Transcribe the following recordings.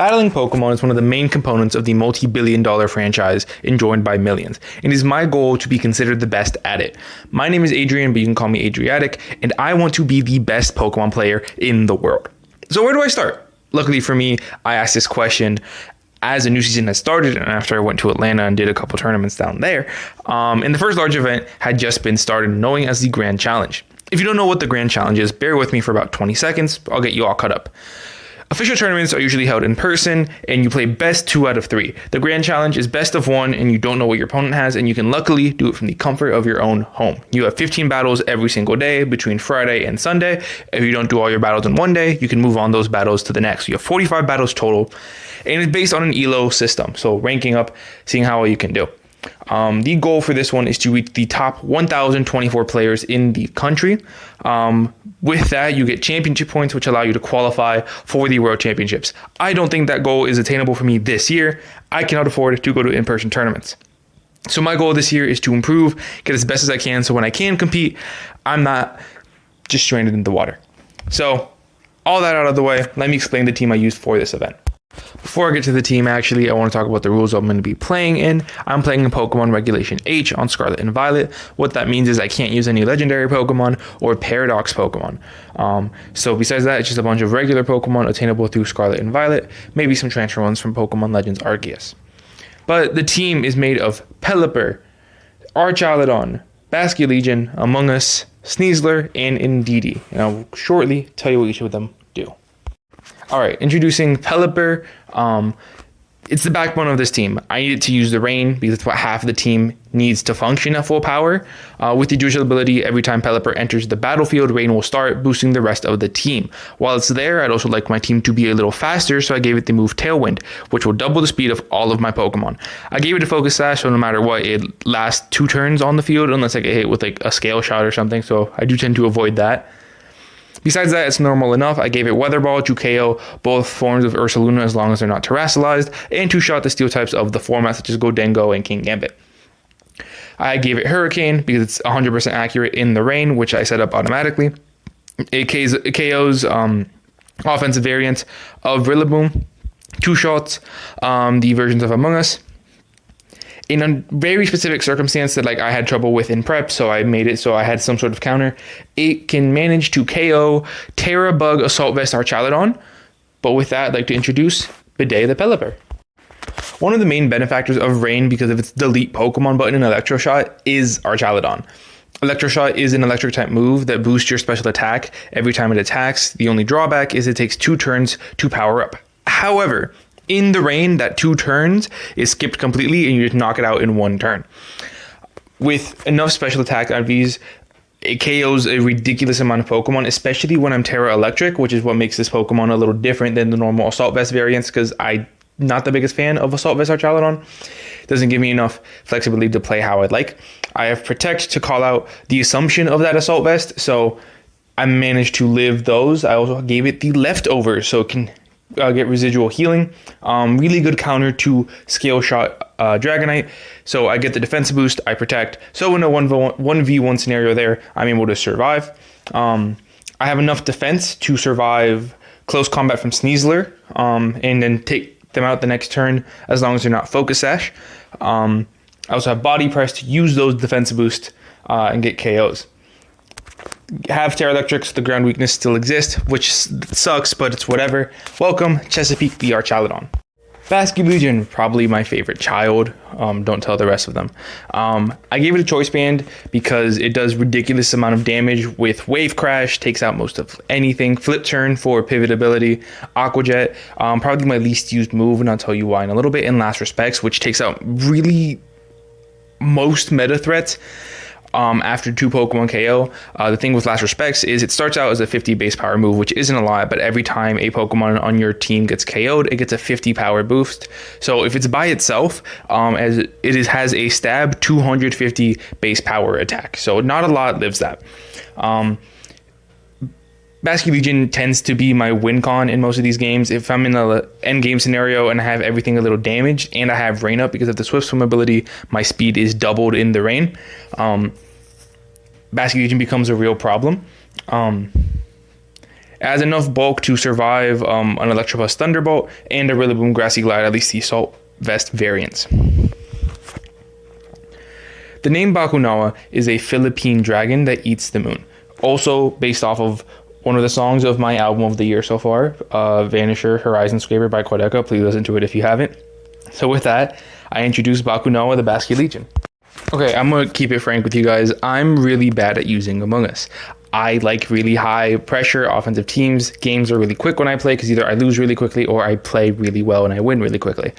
Battling Pokemon is one of the main components of the multi-billion-dollar franchise enjoyed by millions, and it is my goal to be considered the best at it. My name is Adrian, but you can call me Adriatic, and I want to be the best Pokemon player in the world. So where do I start? Luckily for me, I asked this question as a new season had started, and after I went to Atlanta and did a couple tournaments down there, and the first large event had just been started, known as the Grand Challenge. If you don't know what the Grand Challenge is, bear with me for about 20 seconds. I'll get you all caught up. Official tournaments are usually held in person, and you play best 2 out of 3. The Grand Challenge is best of 1, and you don't know what your opponent has, and you can luckily do it from the comfort of your own home. You have 15 battles every single day between Friday and Sunday. If you don't do all your battles in one day, you can move on those battles to the next. You have 45 battles total, and it's based on an ELO system, so ranking up, seeing how well you can do. The goal for this one is to reach the top 1,024 players in the country. With that, you get championship points, which allow you to qualify for the World Championships. I don't think that goal is attainable for me this year. I cannot afford to go to in-person tournaments. So my goal this year is to improve, get as best as I can, so when I can compete, I'm not just stranded in the water. So all that out of the way, let me explain the team I used for this event. Before I get to the team, actually, I want to talk about the rules I'm going to be playing in. I'm playing in Pokemon Regulation H on Scarlet and Violet. What that means is I can't use any legendary Pokemon or Paradox Pokemon. So besides that, it's just a bunch of regular Pokemon attainable through Scarlet and Violet, maybe some transfer ones from Pokemon Legends Arceus. But the team is made of Pelipper, Archaludon, Basculegion, Amoonguss, Sneasler, and Indeedee. And I'll shortly tell you what each of them do. All right, introducing Pelipper. It's the backbone of this team. I needed to use the Rain because it's what half of the team needs to function at full power. With the dual ability, every time Pelipper enters the battlefield, Rain will start, boosting the rest of the team. While it's there, I'd also like my team to be a little faster, so I gave it the move Tailwind, which will double the speed of all of my Pokemon. I gave it a Focus Sash, so no matter what, it lasts 2 turns on the field, unless I get hit with like a Scale Shot or something, so I do tend to avoid that. Besides that, it's normal enough. I gave it Weather Ball to KO both forms of Ursaluna as long as they're not terrestrialized, and 2-shot the steel types of the format such as Gholdengo and King Gambit. I gave it Hurricane because it's 100% accurate in the Rain, which I set up automatically. It KOs offensive variants of Rillaboom, 2 shots, the versions of Amoonguss. In a very specific circumstance that I had trouble with in prep, so I made it so I had some sort of counter. It can manage to KO Terra Bug Assault Vest Archaludon, but with that, I'd like to introduce Bidet the Pelipper. One of the main benefactors of Rain, because of its delete Pokemon button in Electroshot, is Archaludon. Electroshot is an electric type move that boosts your special attack every time it attacks. The only drawback is it takes 2 turns to power up. However, in the Rain, that 2 turns is skipped completely and you just knock it out in 1 turn. With enough special attack IVs, it KOs a ridiculous amount of Pokemon, especially when I'm Terra Electric, which is what makes this Pokemon a little different than the normal Assault Vest variants, because I'm not the biggest fan of Assault Vest Archaludon. It doesn't give me enough flexibility to play how I'd like. I have Protect to call out the assumption of that Assault Vest, so I managed to live those. I also gave it the Leftovers, so it can get residual healing. Really good counter to Scale Shot Dragonite. So I get the defense boost, I protect. So in a 1v1 scenario there, I'm able to survive. I have enough defense to survive close combat from Sneasler, and then take them out the next turn as long as they're not Focus Sash. I also have Body Press to use those defense boosts and get KOs. Have Terra Electric, so the ground weakness still exists, which sucks, but it's whatever. Welcome, Chesapeake the Archaludon. Basculegion, probably my favorite child. Don't tell the rest of them. I gave it a Choice Band because it does ridiculous amount of damage with Wave Crash, takes out most of anything. Flip Turn for pivot ability. Aqua Jet, probably my least used move, and I'll tell you why in a little bit. And Last Respects, which takes out really most meta threats. After 2 Pokemon KO. The thing with Last Respects is it starts out as a 50 base power move, which isn't a lot, but every time a Pokemon on your team gets KO'd, it gets a 50 power boost. So if it's by itself, as it has a stab 250 base power attack. So not a lot lives that. Basculegion tends to be my win con in most of these games. If I'm in the end game scenario and I have everything a little damaged and I have Rain Up because of the Swift Swim ability, my speed is doubled in the Rain. Basculegion becomes a real problem. It has enough bulk to survive an Electabuzz Thunderbolt and a Rillaboom Grassy Glide, at least the Assault Vest variants. The name Bakunawa is a Philippine dragon that eats the moon. Also based off of one of the songs of my album of the year so far, Vanisher Horizon Scraper by Quadeca. Please listen to it if you haven't. So with that, I introduce Bakunawa, the Basculegion. Okay, I'm going to keep it frank with you guys. I'm really bad at using Among Us. I like really high pressure offensive teams. Games are really quick when I play because either I lose really quickly or I play really well and I win really quickly.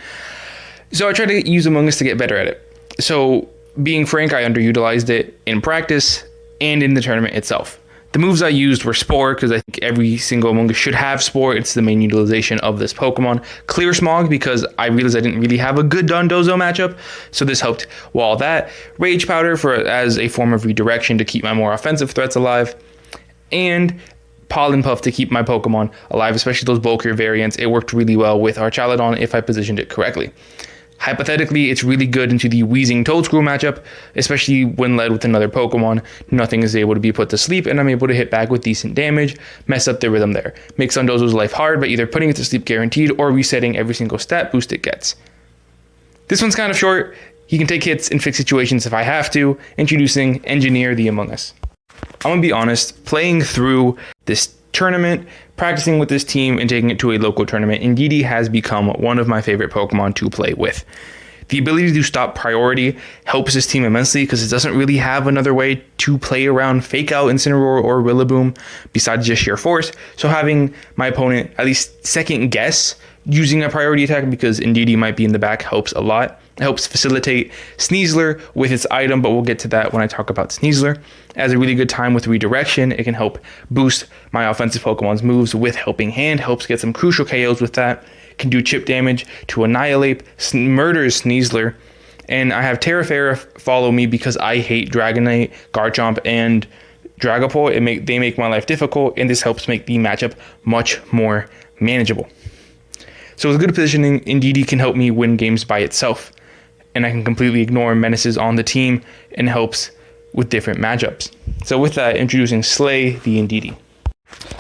So I try to use Among Us to get better at it. So being frank, I underutilized it in practice and in the tournament itself. The moves I used were Spore, because I think every single Among Us should have Spore. It's the main utilization of this Pokemon. Clear Smog, because I realized I didn't really have a good Dondozo matchup, so this helped wall that. Rage Powder as a form of redirection to keep my more offensive threats alive. And Pollen Puff to keep my Pokemon alive, especially those bulkier variants. It worked really well with Archaludon if I positioned it correctly. Hypothetically, it's really good into the Weezing Toedscruel matchup, especially when led with another Pokemon. Nothing is able to be put to sleep, and I'm able to hit back with decent damage, mess up the rhythm there. Make Sundozo's life hard by either putting it to sleep guaranteed or resetting every single stat boost it gets. This one's kind of short. He can take hits in fixed situations if I have to, introducing Engineer the Among Us. I'm going to be honest, playing through this tournament, practicing with this team, and taking it to a local tournament, Indeedee has become one of my favorite Pokemon to play with. The ability to stop priority helps this team immensely because it doesn't really have another way to play around Fake Out, Incineroar, or Rillaboom besides just sheer force. So having my opponent at least second guess using a priority attack because Indeedee might be in the back helps a lot. It helps facilitate Sneasler with its item, but we'll get to that when I talk about Sneasler. It has a really good time with redirection. It can help boost my offensive Pokemon's moves with Helping Hand, helps get some crucial KOs with that. Can do chip damage to Annihilate, murders Sneasler. And I have Terrafera follow me because I hate Dragonite, Garchomp, and Dragapult. They make my life difficult, and this helps make the matchup much more manageable. So with good positioning, Indeedee can help me win games by itself, and I can completely ignore menaces on the team and helps with different matchups. So with that, introducing Slay the Indeedee.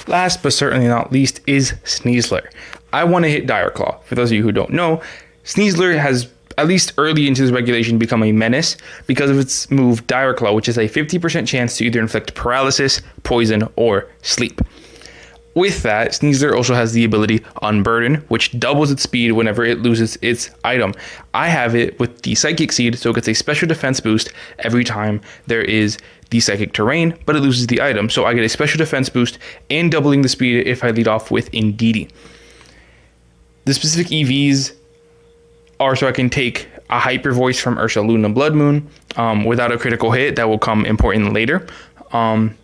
Last but certainly not least is Sneasler. I want to hit Dire Claw. For those of you who don't know, Sneasler has, at least early into his regulation, become a menace because of its move Dire Claw, which is a 50% chance to either inflict paralysis, poison, or sleep. With that, Sneasler also has the ability Unburden, which doubles its speed whenever it loses its item. I have it with the Psychic Seed, so it gets a special defense boost every time there is the Psychic Terrain, but it loses the item. So I get a special defense boost and doubling the speed if I lead off with Indeedee. The specific EVs are so I can take a Hyper Voice from Ursaluna Blood Moon without a critical hit. That will come important later. And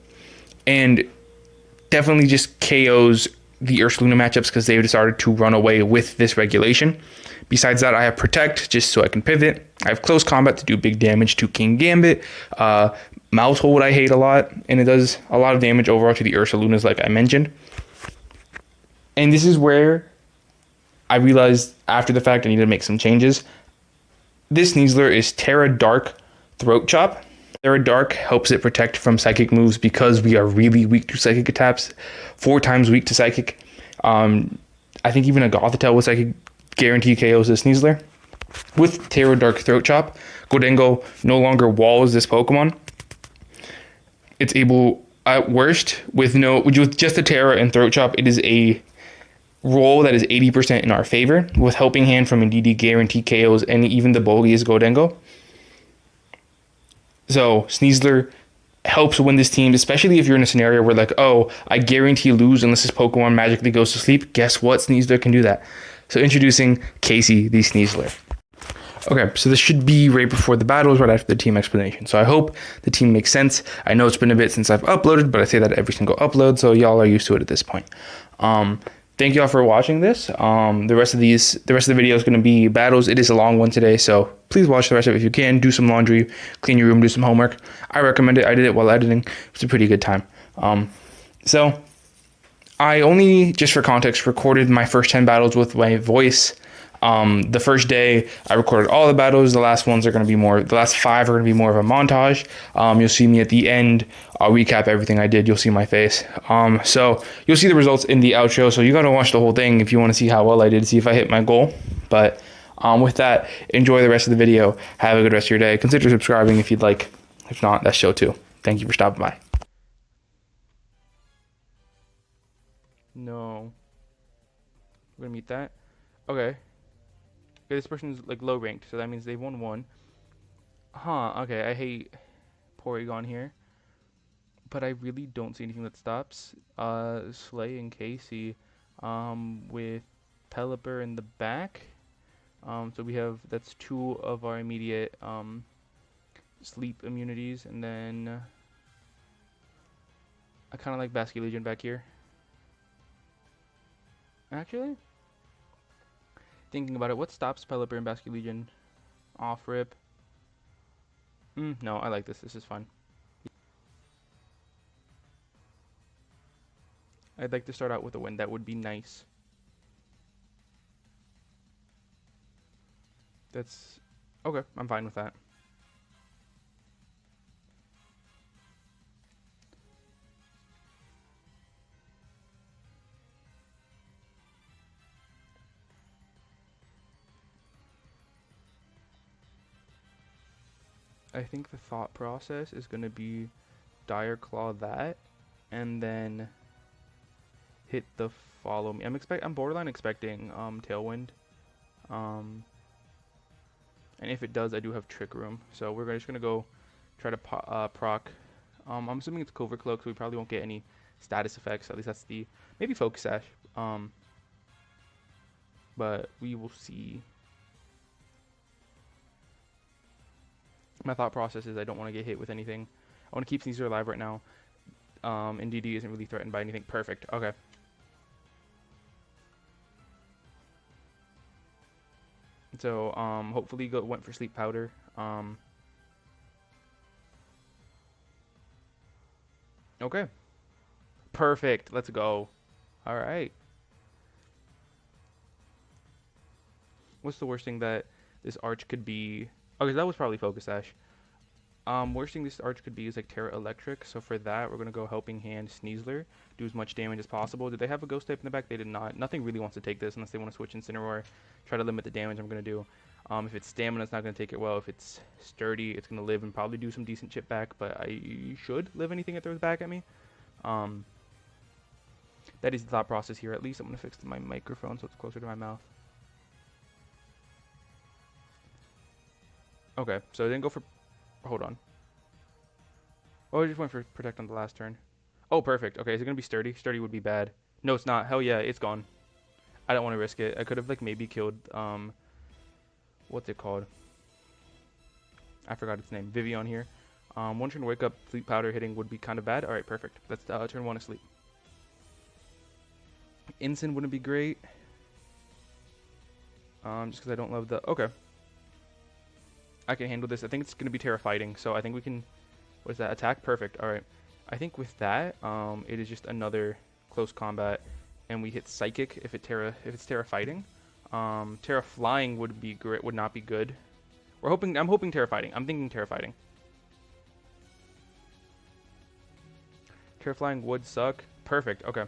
definitely just KOs the Ursaluna matchups because they've started to run away with this regulation. Besides that, I have Protect just so I can pivot. I have Close Combat to do big damage to King Gambit. Mouth Hold I hate a lot, and it does a lot of damage overall to the Ursalunas like I mentioned. And this is where I realized after the fact I needed to make some changes. This Sneasler is Terra Dark Throat Chop. Terra Dark helps it protect from psychic moves because we are really weak to psychic attacks, 4 times weak to psychic. I think even a Gothitelle with psychic guarantee KOs this Sneasler. With Terra Dark Throat Chop, Gholdengo no longer walls this Pokemon. It's able, at worst, with just the Terra and Throat Chop, it is a roll that is 80% in our favor. With Helping Hand from Indeedee guarantee KOs and even the bulkiest Gholdengo. So Sneasler helps win this team, especially if you're in a scenario where like, oh, I guarantee lose unless this Pokemon magically goes to sleep. Guess what? Sneasler can do that. So introducing Casey the Sneasler. Okay, so this should be right before the battles, right after the team explanation. So I hope the team makes sense. I know it's been a bit since I've uploaded, but I say that every single upload, so y'all are used to it at this point. Thank y'all for watching this. The rest of the video is going to be battles. It is a long one today, so please watch the rest of it if you can. Do some laundry, clean your room, do some homework. I recommend it. I did it while editing. It's a pretty good time. So I only, just for context, recorded my first 10 battles with my voice The first day I recorded all the battles. The last ones are going to be more. The last 5 are going to be more of a montage. You'll see me at the end. I'll recap everything I did. You'll see my face. So you'll see the results in the outro. So you got to watch the whole thing if you want to see how well I did, see if I hit my goal. But with that, enjoy the rest of the video. Have a good rest of your day. Consider subscribing if you'd like. If not, that's chill too. Thank you for stopping by. No. We're gonna meet that. Okay. This person's like low ranked, so that means they won 1. Huh, okay, I hate Porygon here. But I really don't see anything that stops Slay and Casey with Pelipper in the back. So we have, that's 2 of our immediate sleep immunities, and then I kind of like Basculegion back here. Actually, thinking about it, what stops Pelipper and Basculegion? Off rip. No, I like this. This is fun. I'd like to start out with a win. That would be nice. That's okay. I'm fine with that. I think the thought process is going to be Dire Claw that, and then hit the follow me. I'm borderline expecting Tailwind, and if it does, I do have Trick Room. So we're just gonna go try to proc. I'm assuming it's Covert Cloak, so we probably won't get any status effects. At least that's the maybe Focus Sash. But we will see. My thought process is I don't want to get hit with anything. I want to keep Sneasler alive right now. And DD isn't really threatened by anything. Perfect. Okay. So, hopefully went for Sleep Powder. Okay. Perfect. Let's go. All right. What's the worst thing that this arch could be? Okay, that was probably Focus Sash. Worst thing this arch could be is like Terra Electric. So for that, we're going to go Helping Hand Sneasler. Do as much damage as possible. Did they have a Ghost type in the back? They did not. Nothing really wants to take this unless they want to switch Incineroar. Try to limit the damage I'm going to do. If it's Stamina, it's not going to take it well. If it's Sturdy, it's going to live and probably do some decent chip back. But I should live anything it throws back at me. That is the thought process here at least. I'm going to fix my microphone so it's closer to my mouth. Okay, so I didn't go for... Hold on. Oh, I just went for Protect on the last turn. Oh, perfect. Okay, is it going to be Sturdy? Sturdy would be bad. No, it's not. Hell yeah, it's gone. I don't want to risk it. I could have, like, maybe killed, what's it called? I forgot its name. Vivian here. One turn Wake Up, Sleep Powder hitting would be kind of bad. Alright, perfect. That's turn 1 asleep. Incin wouldn't be great. Just because I don't love the... Okay. I can handle this. I think it's going to be Terra Fighting, so I think we can... What is that? Attack? Perfect. Alright. I think with that, it is just another close combat, and we hit Psychic if it's Terra Fighting. Terra Flying would be great, would not be good. I'm hoping Terra Fighting. I'm thinking Terra Fighting. Terra Flying would suck. Perfect. Okay.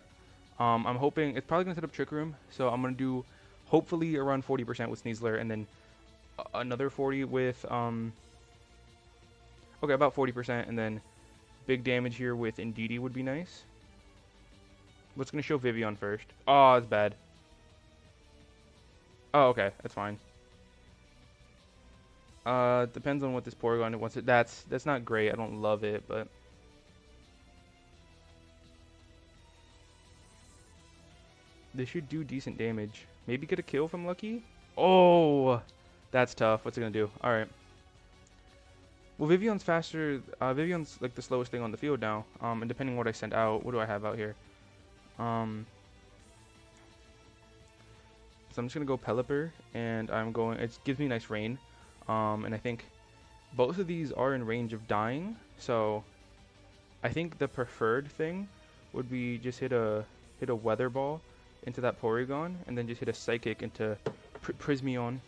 I'm hoping it's probably going to set up Trick Room, so I'm going to do hopefully around 40% with Sneasler, and then another 40 with okay, about 40%, and then big damage here with Indeedee would be nice. What's gonna show Vivian first? Oh, it's bad. Oh, okay, that's fine. Depends on what this Porygon wants. That's not great. I don't love it, but this should do decent damage. Maybe get a kill if I'm lucky. Oh. That's tough. What's it gonna do? Alright. Well, Vivian's faster. Vivian's like the slowest thing on the field now. And depending on what I send out, what do I have out here? So I'm just gonna go Pelipper, and I'm going. It gives me nice rain. And I think both of these are in range of dying. So I think the preferred thing would be just hit a Weather Ball into that Porygon, and then just hit a Psychic into Prismion.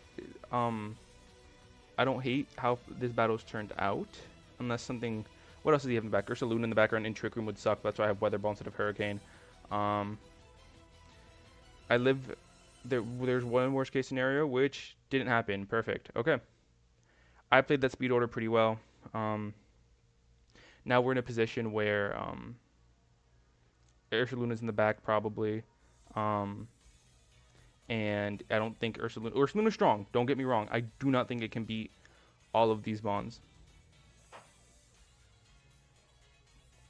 I don't hate how this battle's turned out, unless something. What else does he have in the back? Ursaluna in the background and Trick Room would suck. That's why I have Weather Ball instead of Hurricane. I live there. There's one worst case scenario which didn't happen. Perfect. Okay. I played that speed order pretty well. Now we're in a position where Ursaluna's in the back probably. And I don't think Ursaluna's strong. Don't get me wrong. I do not think it can beat all of these bonds.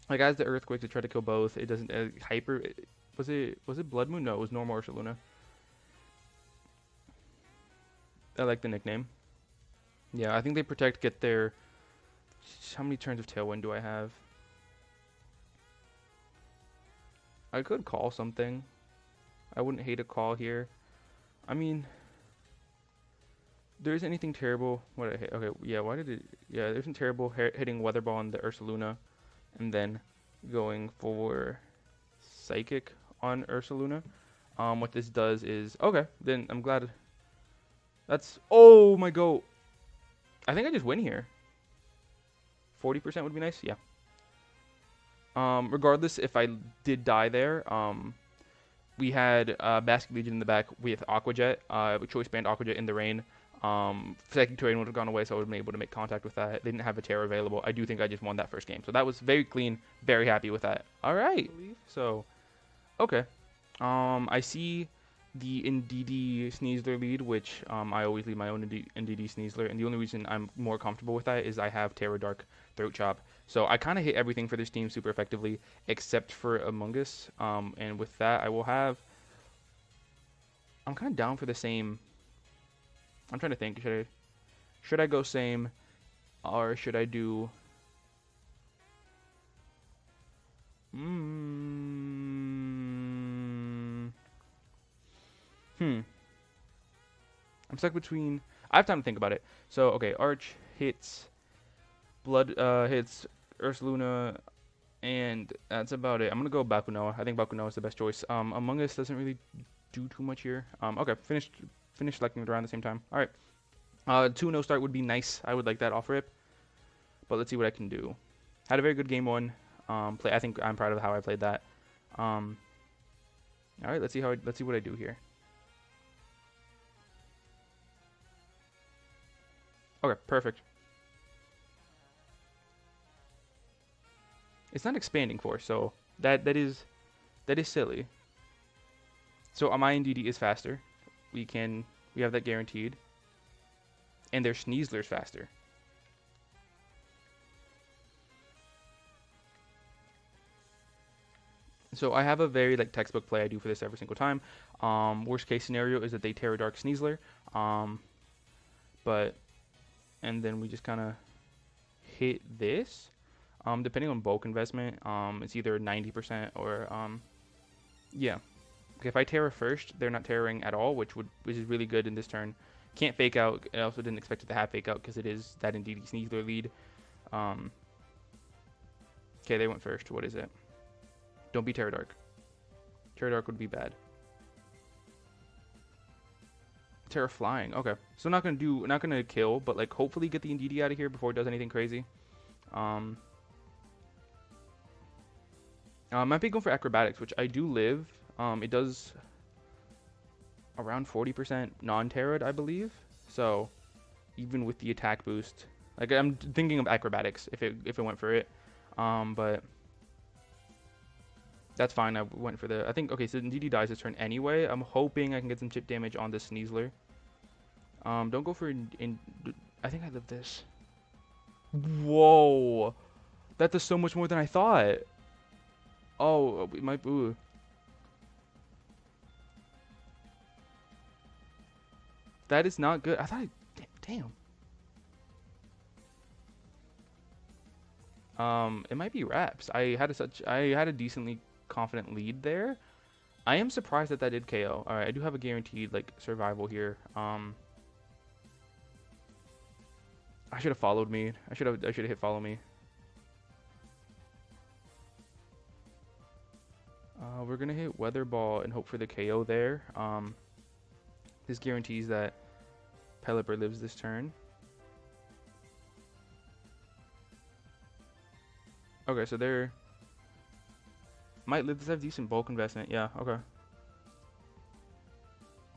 Like as the Earthquake to try to kill both, it doesn't hyper. Was it Blood Moon? No, it was normal Ursaluna. I like the nickname. Yeah, I think they protect. Get their. How many turns of Tailwind do I have? I could call something. I wouldn't hate a call here. I mean, there isn't anything terrible. What did I hit? Okay, yeah. Why did it? Yeah, there isn't terrible hitting Weather Ball on the Ursaluna, and then going for Psychic on Ursaluna. What this does is okay. Then I'm glad. That's oh my goat. I think I just win here. 40% would be nice. Yeah. Regardless, if I did die there, we had Basket Legion in the back with Aqua Jet, Choice Band Aqua Jet in the rain. Psychic Terrain would have gone away, so I would have been able to make contact with that. They didn't have a Terra available. I do think I just won that first game. So that was very clean, very happy with that. All right. So, okay. I see the Indeedee Sneasler lead, which I always lead my own Indeedee Sneasler. And the only reason I'm more comfortable with that is I have Terra Dark Throat Chop. So I kind of hit everything for this team super effectively, except for Among Us. And with that, I will have... I'm kind of down for the same... I'm trying to think. Should I go same, or should I do? I'm stuck between. I have time to think about it. So okay, Arch hits, Blood hits Ursaluna, and that's about it. I'm gonna go Bakunoa. I think Bakunoa is the best choice. Among Us doesn't really do too much here. Okay, finished selecting it around the same time. All right. 2 no start would be nice. I would like that off rip. But let's see what I can do. Had a very good game 1. I think I'm proud of how I played that. All right, let's see what I do here. Okay, perfect. It's not expanding force, so that is silly. So my Indeedee is faster. We have that guaranteed. And their Sneasler's faster. So I have a very textbook play I do for this every single time. Worst case scenario is that they Terra Dark Sneasler. And then we just kind of hit this. Depending on bulk investment, it's either 90% or yeah. Okay, if I Terra first, they're not Terraing at all, which is really good in this turn. Can't fake out. I also didn't expect it to have fake out because it is that Indeedee Sneasler lead. Okay, they went first. What is it? Don't be Terra Dark. Terra Dark would be bad. Terra Flying. Okay, so not gonna kill, but hopefully get the Indeedee out of here before it does anything crazy. Might be going for Acrobatics, which I do live. It does around 40% non-terra'd, I believe. So even with the attack boost, I'm thinking of Acrobatics if it went for it. But that's fine. I went for the. I think okay. So Indeedee dies this turn anyway. I'm hoping I can get some chip damage on this Sneasler. Don't go for I think I live this. Whoa, that does so much more than I thought. Oh, it might. Ooh. That is not good. I thought. Damn. It might be Wraps. I had a decently confident lead there. I am surprised that did KO. All right, I do have a guaranteed survival here. I should have followed me. I should have hit follow me. We're gonna hit Weather Ball and hope for the KO there. This guarantees that Pelipper lives this turn. Okay, so they're might live this, have decent bulk investment. Yeah, okay.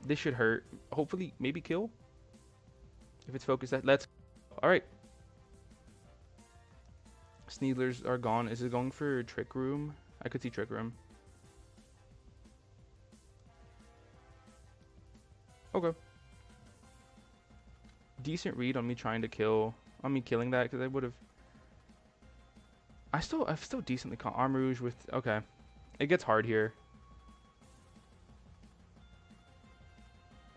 This should hurt. Hopefully, maybe kill. If it's focused, let's. All right. Sneedlers are gone. Is it going for Trick Room? I could see Trick Room. Okay. Decent read on me trying to kill. On me killing that because I would have. I've still decently caught Arm Rouge with. Okay. It gets hard here.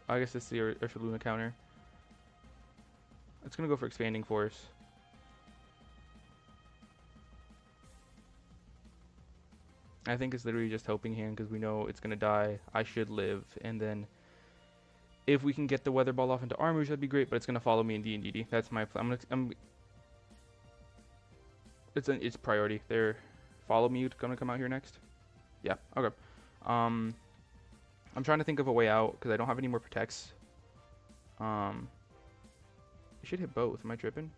I guess this is the Ursaluna counter. It's gonna go for Expanding Force. I think it's literally just helping hand because we know it's gonna die. I should live, and then if we can get the Weather Ball off into Arm Rouge, that'd be great. But it's gonna follow me in D&DD. That's my plan. It's priority. They're follow me. Gonna come out here next. Yeah. Okay. I'm trying to think of a way out because I don't have any more protects. I should hit both. Am I tripping?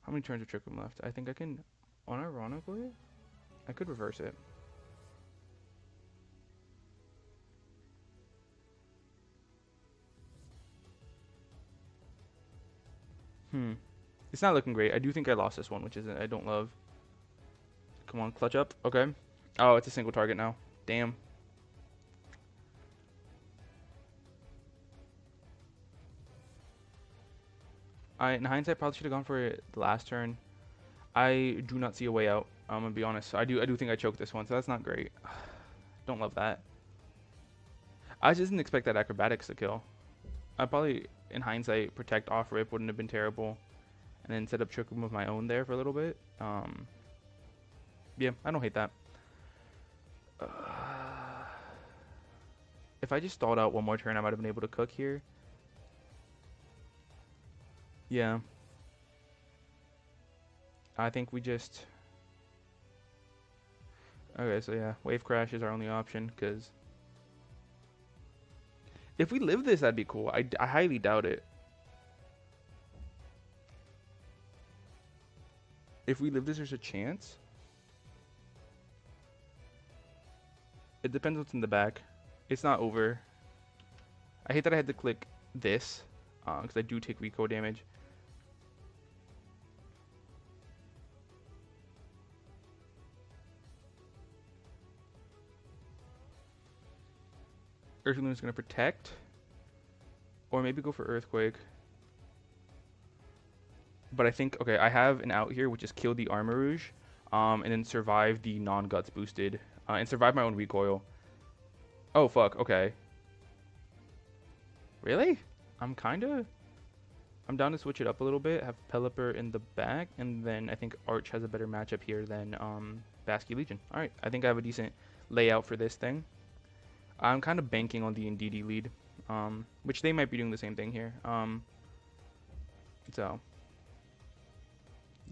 How many turns of Trick Room left? I think I can, unironically, I could reverse it. It's not looking great. I do think I lost this one, which I don't love. Come on, clutch up. Okay. Oh, it's a single target now. Damn. In hindsight, probably should have gone for it the last turn. I do not see a way out. I'm gonna be honest. I do think I choked this one, so that's not great. Don't love that. I just didn't expect that acrobatics to kill. I probably, in hindsight, protect off rip wouldn't have been terrible, and then set up Trick Room of my own there for a little bit. Yeah, I don't hate that. If I just stalled out one more turn, I might have been able to cook here. Yeah. I think we just... Okay, so yeah, Wave Crash is our only option, because... If we live this, that'd be cool. I highly doubt it. If we live this, there's a chance. It depends what's in the back. It's not over. I hate that I had to click this, because I do take Rico damage. Ursaluna's going to protect. Or maybe go for Earthquake. But I think, okay, I have an out here, which is kill the Armor Rouge. And then survive the non-Guts boosted. And survive my own recoil. Oh, fuck, okay. Really? I'm down to switch it up a little bit. Have Pelipper in the back. And then I think Arch has a better matchup here than Basky Legion. Alright, I think I have a decent layout for this thing. I'm kind of banking on the Indeedee lead, which they might be doing the same thing here. So,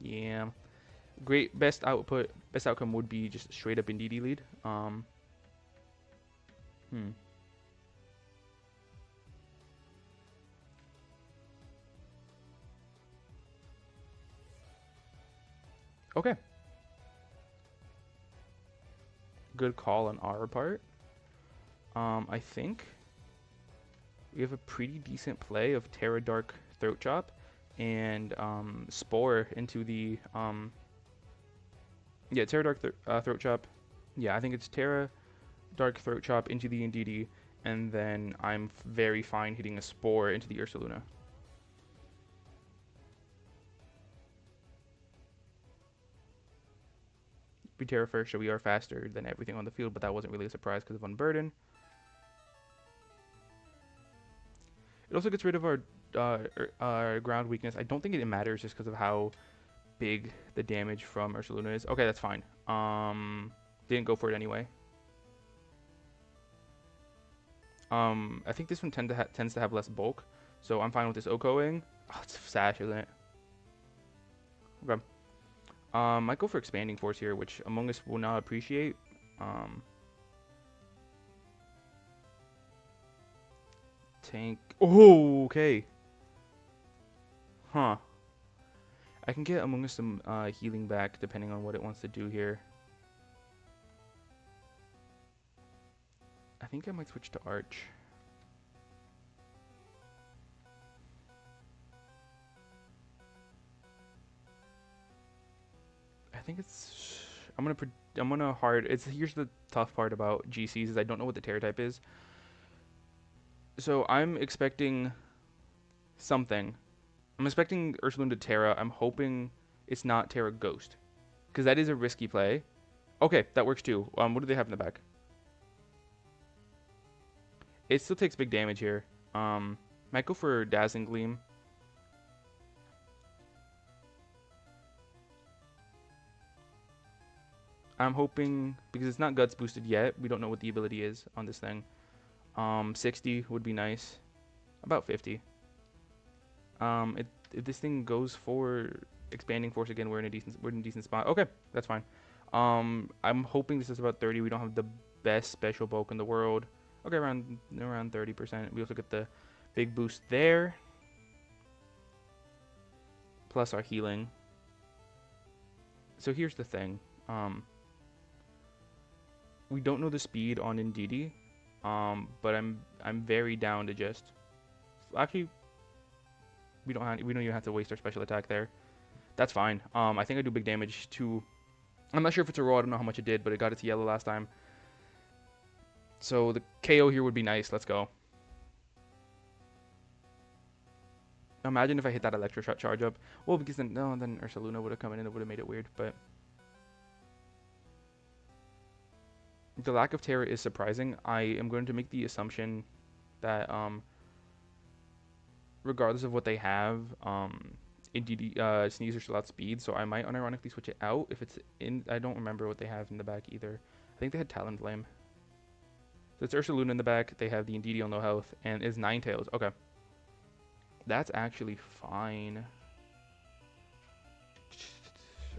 yeah, great best outcome would be just straight up Indeedee lead. Okay, good call on our part. I think we have a pretty decent play of Terra Dark Throat Chop and Spore into the yeah, Terra Dark Throat Chop. Yeah, I think it's Terra Dark Throat Chop into the Indeedee, and then I'm very fine hitting a Spore into the Ursaluna. We Terra first, so we are faster than everything on the field, but that wasn't really a surprise because of Unburden. It also gets rid of our ground weakness. I don't think it matters just because of how big the damage from Ursaluna is. Okay, that's fine. Didn't go for it anyway. I think this one tends to have less bulk, so I'm fine with this Okoing. Oh, it's Sash, isn't it? Okay. Might go for Expanding Force here, which Among Us will not appreciate. Tank. Oh, okay. Huh. I can get Among Us some healing back depending on what it wants to do here. I think I might switch to Arch. I think it's. I'm gonna hard. Here's the tough part about GCs is I don't know what the Terra type is. So I'm expecting something. I'm expecting Ursaluna to Terra. I'm hoping it's not Terra Ghost, because that is a risky play. Okay, that works too. What do they have in the back? It still takes big damage here. Might go for Dazzling Gleam. I'm hoping, because it's not Guts boosted yet, we don't know what the ability is on this thing. 60 would be nice. About 50. If this thing goes for Expanding Force again, we're in a decent spot. Okay, that's fine. I'm hoping this is about 30. We don't have the best special bulk in the world. Okay, around 30%. We also get the big boost there, plus our healing. So here's the thing. We don't know the speed on Indeedee, but I'm very down to just actually we don't even have to waste our special attack there. That's fine. I think I do big damage to. I'm not sure if it's a roll. I don't know how much it did, but it got its yellow last time. So the KO here would be nice. Let's go. Imagine if I hit that Electroshock charge up. Well, because then Ursaluna would have come in and it would have made it weird, but. The lack of Terra is surprising. I am going to make the assumption that regardless of what they have, Indeedee Sneasler still outspeed, so I might unironically switch it out if it's in. I don't remember what they have in the back either. I think they had Talonflame. So it's Ursaluna in the back. They have the Indeedee on low health, and is Ninetales. Okay, that's actually fine.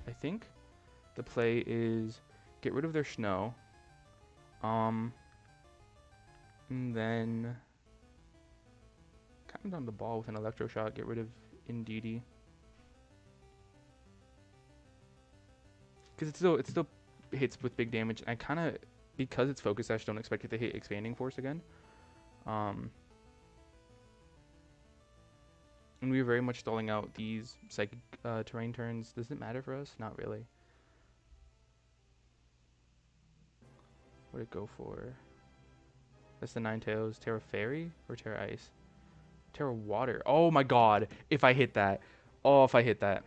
I think the play is get rid of their Snow. And then kind of down the ball with an Electroshock, get rid of Indeedee. Because it still hits with big damage. I kind of, because it's Focus Sash, don't expect it to hit Expanding Force again. And we are very much stalling out these Psychic Terrain turns. Does it matter for us? Not really. What did it go for? That's the Ninetales. Terra Fairy or Terra Ice? Terra Water. Oh my god. If I hit that. Oh, if I hit that.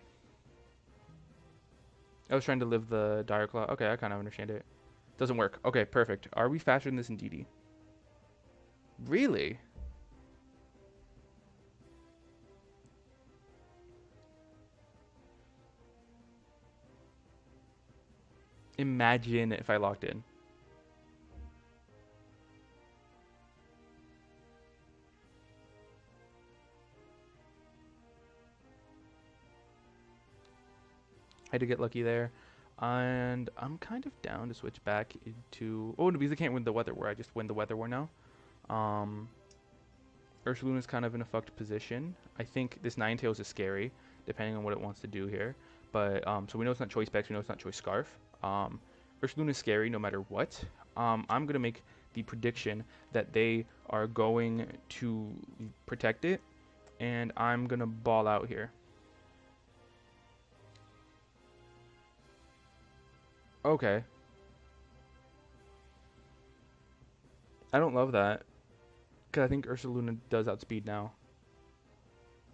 I was trying to live the Dire Claw. Okay, I kind of understand it. Doesn't work. Okay, perfect. Are we faster than this in DD? Really? Imagine if I locked in. I had to get lucky there. And I'm kind of down to switch back into... Oh, because I can't win the Weather War. I just win the Weather War now. Ursaluna's kind of in a fucked position. I think this Ninetales is scary, depending on what it wants to do here. But, so we know it's not Choice Specs. We know it's not Choice Scarf. Ursaluna's scary no matter what. I'm going to make the prediction that they are going to protect it. And I'm going to ball out here. Okay. I don't love that. Because I think Ursaluna does outspeed now.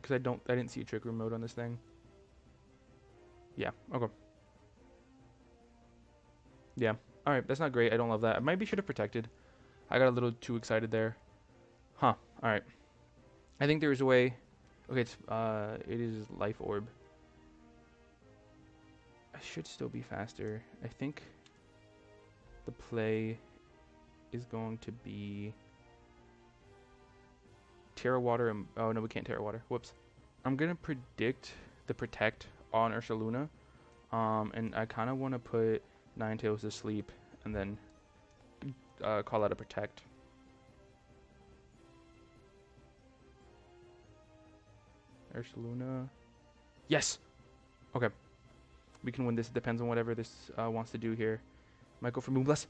Because I didn't see a Trick Room mode on this thing. Yeah, okay. Yeah. Alright, that's not great. I don't love that. I maybe should have protected. I got a little too excited there. Huh. Alright. I think there is a way. Okay, it is Life Orb. I should still be faster. I think the play is going to be Terra Water and... Oh, no, we can't Terra Water. Whoops. I'm going to predict the Protect on Ursaluna. And I kind of want to put Ninetales to sleep and then call out a protect. Ursaluna. Yes! Okay. We can win this. It depends on whatever this wants to do here. Might go for Moonblast.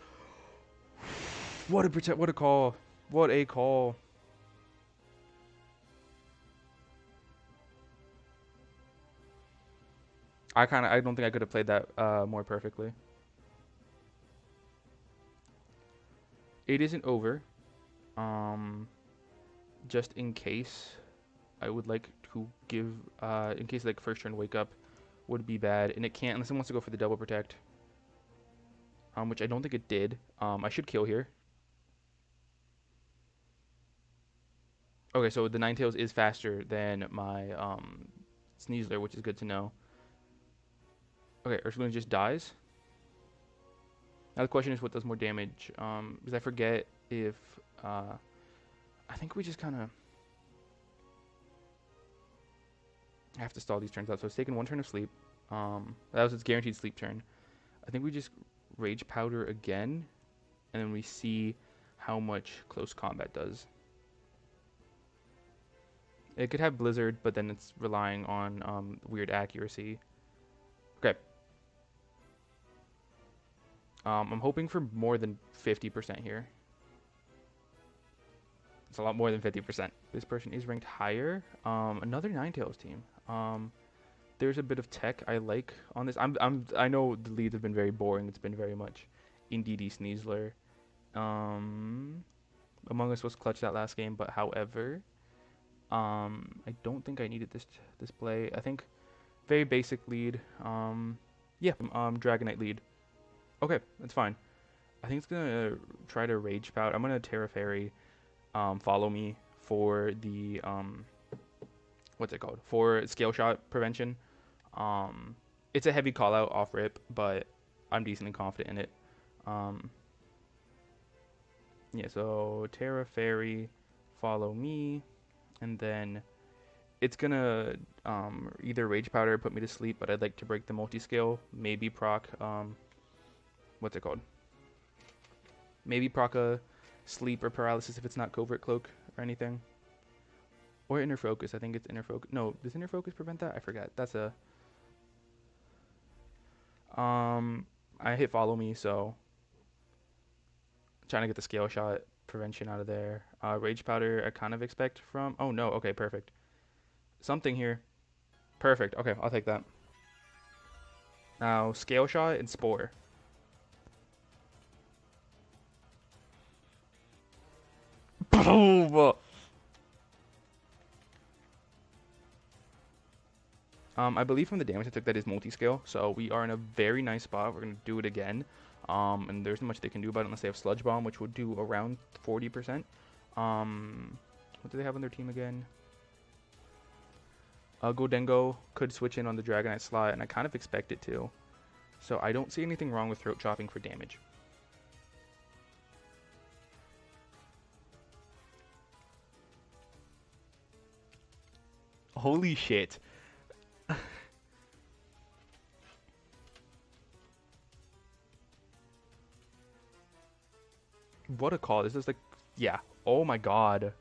What a protect! What a call! What a call! I don't think I could have played that more perfectly. It isn't over. Just in case, I would like to give in case like first turn wake up would be bad, and it can't unless it wants to go for the double protect. Which I don't think it did. I should kill here. Okay, so the Ninetales is faster than my Sneasler, which is good to know. Okay, Ursaluna just dies. Now the question is what does more damage? Because I forget if I think we just kind of have to stall these turns out. So it's taken one turn of sleep. That was its guaranteed sleep turn. I think we just Rage Powder again, and then we see how much close combat does. It could have Blizzard, but then it's relying on weird accuracy. Okay. I'm hoping for more than 50% here. It's a lot more than 50%. This person is ranked higher. Another Ninetales team. There's a bit of tech I like on this. I know the leads have been very boring. It's been very much Indeedee Sneasler. Among Us was clutch that last game, but however, I don't think I needed this display. I think very basic lead. Yeah, Dragonite lead. Okay, that's fine. I think it's gonna try to Rage Pout. I'm gonna Terra Fairy, follow me for the what's it called? For Scale Shot prevention. It's a heavy call out off rip, but I'm decently confident in it. Yeah, so Terra Fairy, follow me, and then it's gonna either Rage Powder or put me to sleep, but I'd like to break the multi-scale, maybe proc what's it called? Maybe proc a sleep or paralysis if it's not Covert Cloak or anything. Or Inner Focus. I think it's Inner Focus. No, does Inner Focus prevent that? I forgot. That's a I hit follow me, so I'm trying to get the Scale Shot prevention out of there. Rage Powder I kind of expect from oh no, okay, perfect. Something here. Perfect. Okay, I'll take that. Now Scale Shot and Spore. Boom! I believe from the damage I took that is multi-scale, so we are in a very nice spot. We're going to do it again, and there's not much they can do about it unless they have Sludge Bomb, which would do around 40%. What do they have on their team again? Gholdengo could switch in on the Dragonite slot, and I kind of expect it to. So I don't see anything wrong with Throat Chopping for damage. Holy shit. What a call. This is like, yeah. Oh my god.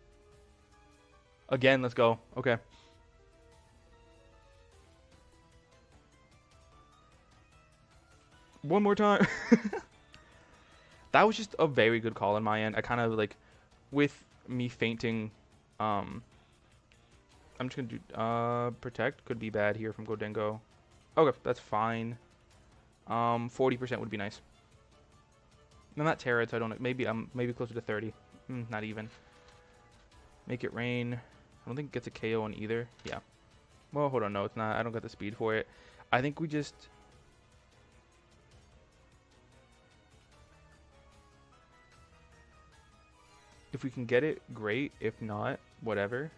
Again, let's go. Okay. One more time. That was just a very good call on my end. I kind of like, with me fainting, I'm just going to do, Protect could be bad here from Gholdengo. Okay, that's fine. 40% would be nice. I'm not Terra, so I don't. Maybe I'm closer to 30. Not even. Make it rain. I don't think it gets a KO on either. Yeah. Well, hold on. No, it's not. I don't got the speed for it. I think we just. If we can get it, great. If not, whatever.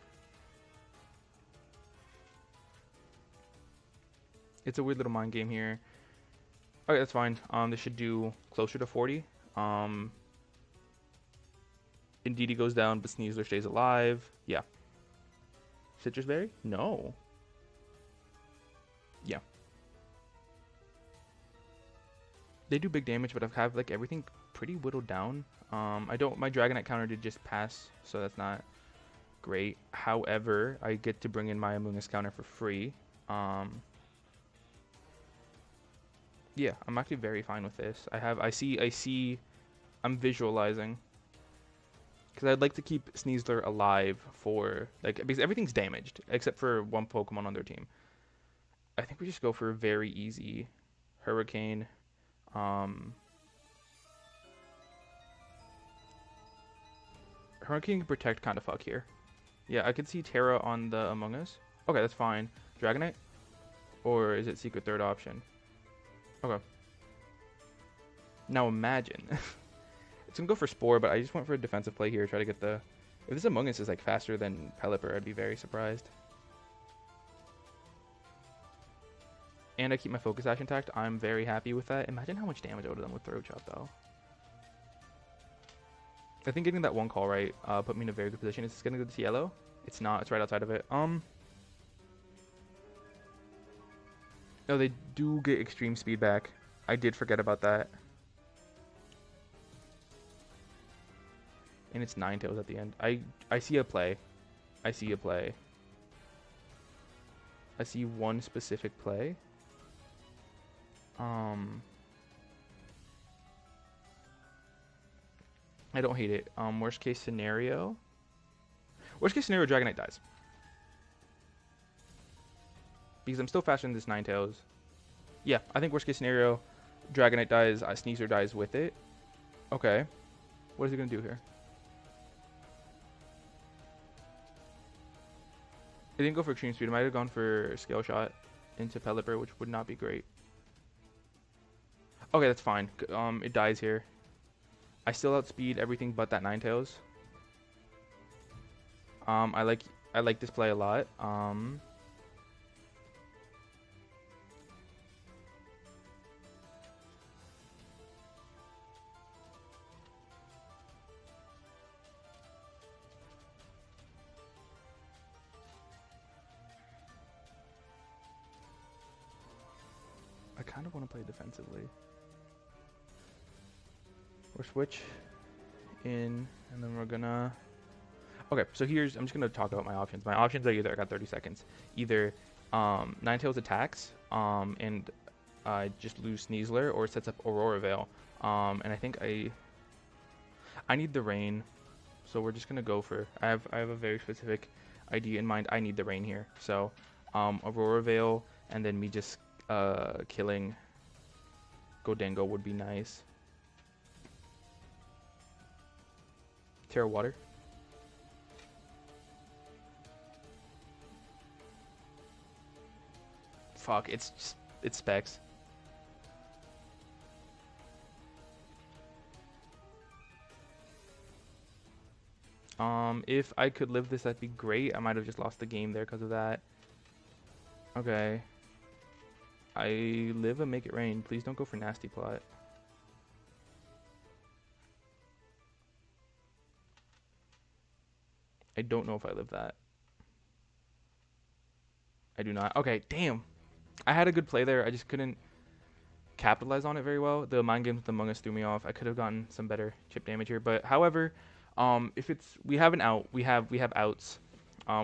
It's a weird little mind game here. Okay, that's fine. This should do closer to 40. Indeedee goes down, but Sneasler stays alive. Yeah. Citrus Berry? No. Yeah. They do big damage, but I have like everything pretty whittled down. I don't. My Dragonite counter did just pass, so that's not great. However, I get to bring in my Among Us counter for free. Yeah, I'm actually very fine with this. I see. I'm visualizing. Because I'd like to keep Sneasler alive for, like, because everything's damaged, except for one Pokemon on their team. I think we just go for a very easy Hurricane. Hurricane can protect kind of fuck here. Yeah, I could see Terra on the Among Us. Okay, that's fine. Dragonite? Or is it Secret third option? Okay. Now imagine. It's gonna go for Spore, but I just went for a defensive play here. Try to get the... If this Among Us is like faster than Pelipper, I'd be very surprised. And I keep my Focus Sash intact. I'm very happy with that. Imagine how much damage I would have done with Throat Chop, though. I think getting that one call right put me in a very good position. Is this gonna go to yellow? It's not. It's right outside of it. No, they do get extreme speed back. I did forget about that. And it's Ninetales at the end. I see a play. I see a play. I see one specific play. I don't hate it. Worst case scenario. Worst case scenario, Dragonite dies. Because I'm still faster than this Ninetales. Yeah, I think worst case scenario, Dragonite dies, Sneasler dies with it. Okay. What is he going to do here? I didn't go for Extreme Speed. I might have gone for Scale Shot into Pelipper, which would not be great. Okay, that's fine. It dies here. I still outspeed everything but that Ninetales. I like this play a lot. I kind of want to play defensively. Or switch in, and then we're gonna... Okay, so I'm just gonna talk about my options. My options are either, I got 30 seconds, either Ninetales attacks, and I just lose Sneasler, or it sets up Aurora Veil. And I think I need the rain, so we're just gonna go for... I have a very specific idea in mind. I need the rain here, so Aurora Veil, and then me just killing Gholdengo would be nice. Terra Water. Fuck, it's Specs. If I could live this, that'd be great. I might have just lost the game there because of that. Okay. I live and make it rain. Please don't go for Nasty Plot. I don't know if I live that. I do not. Okay, damn. I had a good play there. I just couldn't capitalize on it very well. The Mind Games with Among Us threw me off. I could have gotten some better chip damage here. But however, if it's... We have an out. We have outs.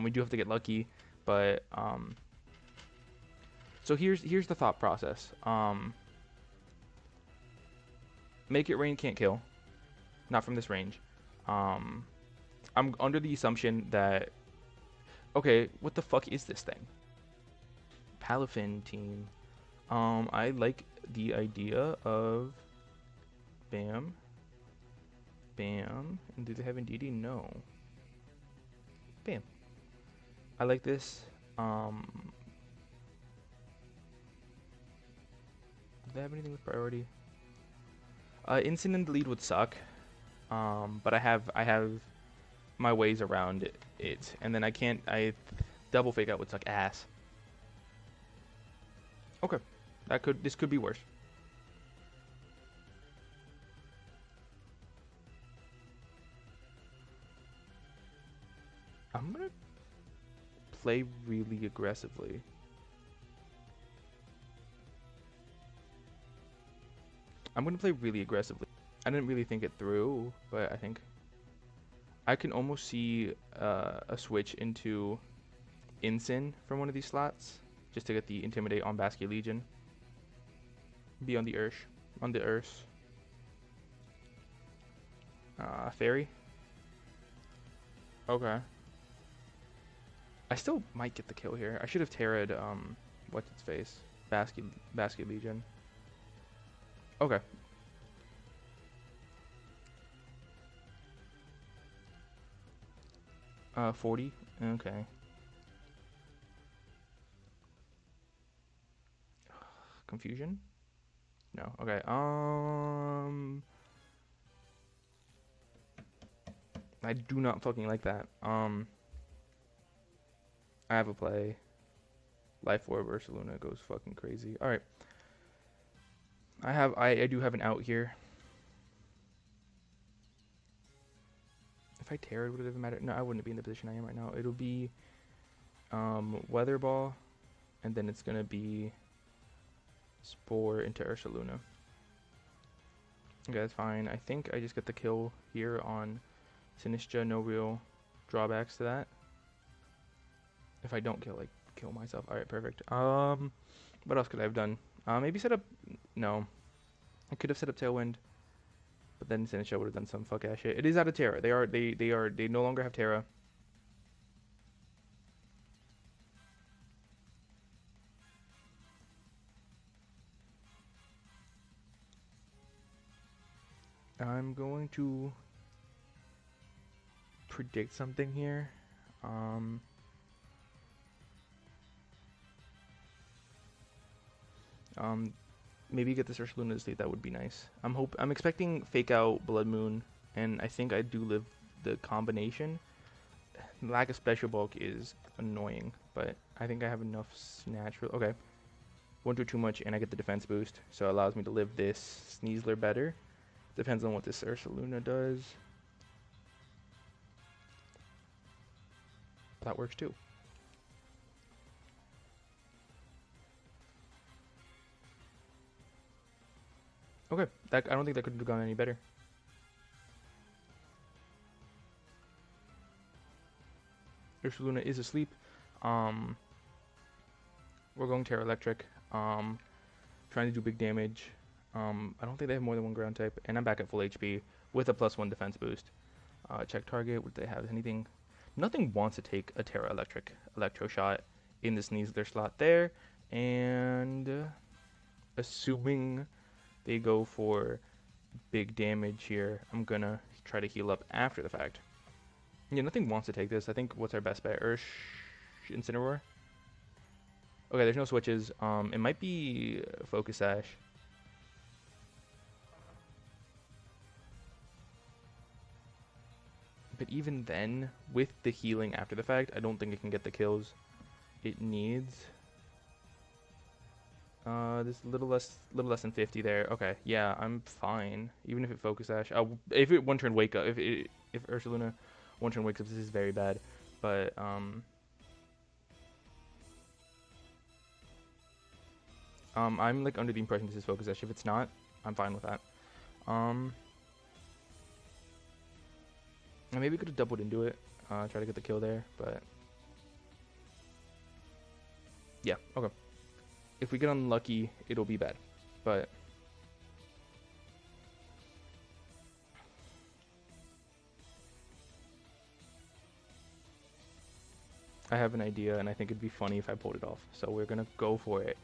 We do have to get lucky. But... So here's the thought process. Make It Rain can't kill. Not from this range. I'm under the assumption that... Okay, what the fuck is this thing? Palafin team. I like the idea of... Bam. Bam. And do they have Indeedee? No. Bam. I like this. Do they have anything with priority? Instant in the lead would suck. But I have my ways around it. And then double fake out would suck ass. Okay. This could be worse. I'm gonna play really aggressively. I'm going to play really aggressively. I didn't really think it through, but I think I can almost see a switch into Ensign from one of these slots, just to get the Intimidate on Basket Legion. Be on the Ursh. On the Urse. Fairy. Okay. I still might get the kill here. I should have Terra'd, what's its face? Basket Legion. Okay. 40. Okay. Confusion? No. Okay. I do not fucking like that. I have a play. Life Orb Ursaluna goes fucking crazy. All right. I do have an out here. If I Terra'd, would it even matter? No, I wouldn't be in the position I am right now. It'll be Weather Ball, and then it's gonna be Spore into Ursaluna. Okay, that's fine. I think I just get the kill here on Sinistcha. No real drawbacks to that. If I don't kill myself. All right, perfect. What else could I have done? Maybe set up. No, I could have set up Tailwind, but then Sinistcha would have done some fuck ass shit. It is out of Terra. They no longer have Terra. I'm going to predict something here. Maybe get this Ursaluna to sleep. That would be nice. I'm expecting Fake Out Blood Moon, and I think I do live the combination. Lack of special bulk is annoying, but I think I have enough snatch for. Okay, won't do too much, and I get the defense boost, so it allows me to live this Sneasler better. Depends on what this Ursaluna does. That works too. Okay, I don't think that could have gone any better. Ursaluna is asleep. We're going Terra Electric. Trying to do big damage. I don't think they have more than one ground type, and I'm back at full HP with a +1 defense boost. Check target. What do they have? Anything? Nothing wants to take a Terra Electro shot in this Sneasler slot there, and assuming they go for big damage here, I'm gonna try to heal up after the fact. Yeah, nothing wants to take this. I think what's our best bet? Ursh, Incineroar. Okay, there's no switches. It might be Focus Sash. But even then, with the healing after the fact, I don't think it can get the kills it needs. This little less than 50 there. Okay, yeah, I'm fine. Even if it Focus Sash, if it one turn wake up, if Ursaluna one turn wakes up, this is very bad. But I'm like under the impression this is Focus Sash. If it's not, I'm fine with that. I maybe could have doubled into it, try to get the kill there, but yeah, okay. If we get unlucky, it'll be bad, but I have an idea, and I think it'd be funny if I pulled it off, so we're gonna go for it.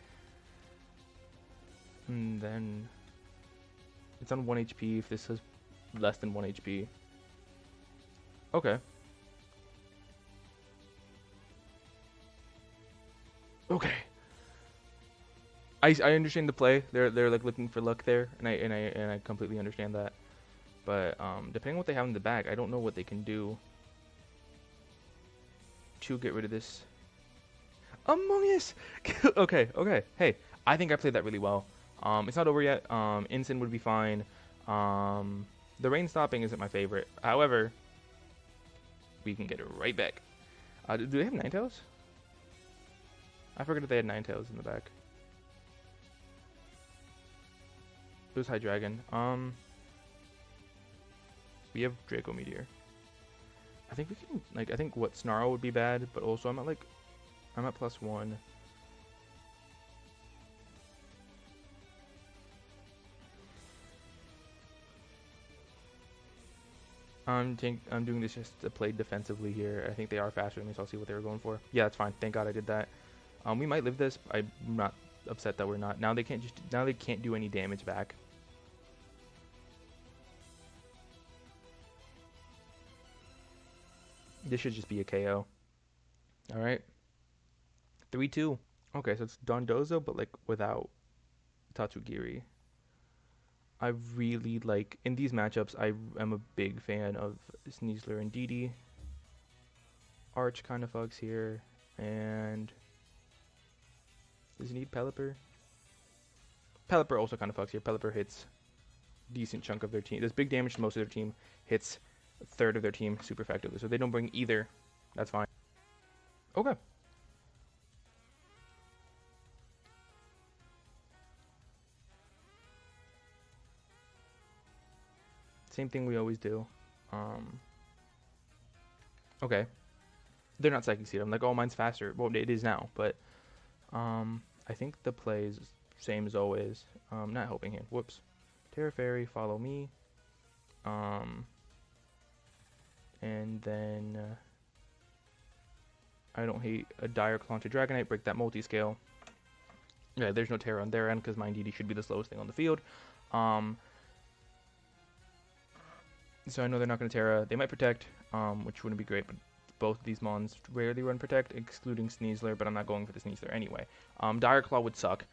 And then it's on 1 HP if this is less than 1 HP. Okay. Okay. I understand the play. They're like looking for luck there, and I completely understand that. But depending on what they have in the back, I don't know what they can do to get rid of this. Among Us. Okay. Hey, I think I played that really well. It's not over yet. Ensign would be fine. The rain stopping isn't my favorite. However, we can get it right back. Do they have Ninetales? I forgot that they had Ninetales in the back. It was High Dragon. We have Draco Meteor. I think we can, like, I think what Snarl would be bad, but also I'm at +1. I'm doing this just to play defensively here. I think they are faster than me, so I'll see what they were going for. Yeah, that's fine. Thank God I did that. We might live this. I'm not upset that we're not. Now they can't do any damage back. This should just be a KO. All right. 3-2. Okay, so it's Dondozo, but like without Tatsugiri. I really like, in these matchups, I am a big fan of Sneasler and Didi. Arch kind of fucks here, and does he need Pelipper? Pelipper also kind of fucks here. Pelipper hits decent chunk of their team. Does big damage to most of their team, hits a third of their team super effectively. So they don't bring either. That's fine. Okay. Same thing we always do. Okay. They're not Psychic Seed. I'm like, oh, mine's faster. Well, it is now, but I think the play is same as always. Not Helping Hand. Whoops. Terra Fairy, follow me. And then I don't hate a Dire Claw to Dragonite. Break that multi-scale. Yeah, there's no Terra on their end because my DD should be the slowest thing on the field. So I know they're not going to Terra. They might Protect, which wouldn't be great, but both of these Mons rarely run Protect, excluding Sneasler, but I'm not going for the Sneasler anyway. Dire Claw would suck.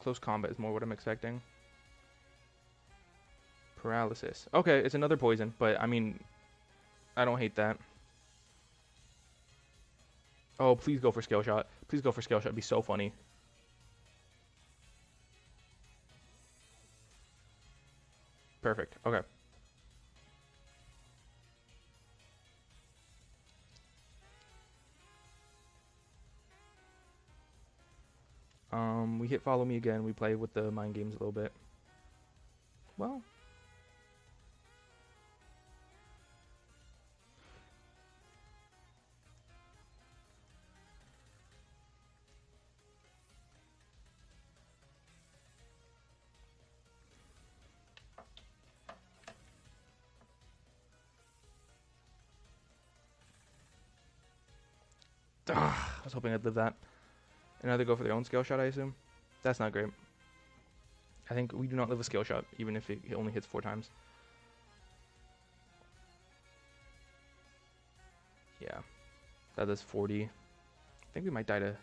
Close Combat is more what I'm expecting. Paralysis. Okay, it's another poison, but I mean, I don't hate that. Oh, please go for Scale Shot. Please go for Scale Shot. It'd be so funny. Perfect. Okay. We hit Follow Me again. We play with the mind games a little bit. Well. I was hoping I'd live that. And now they go for their own Scale Shot, I assume. That's not great. I think we do not live a Scale Shot, even if it only hits 4 times. Yeah. That does 40. I think we might die to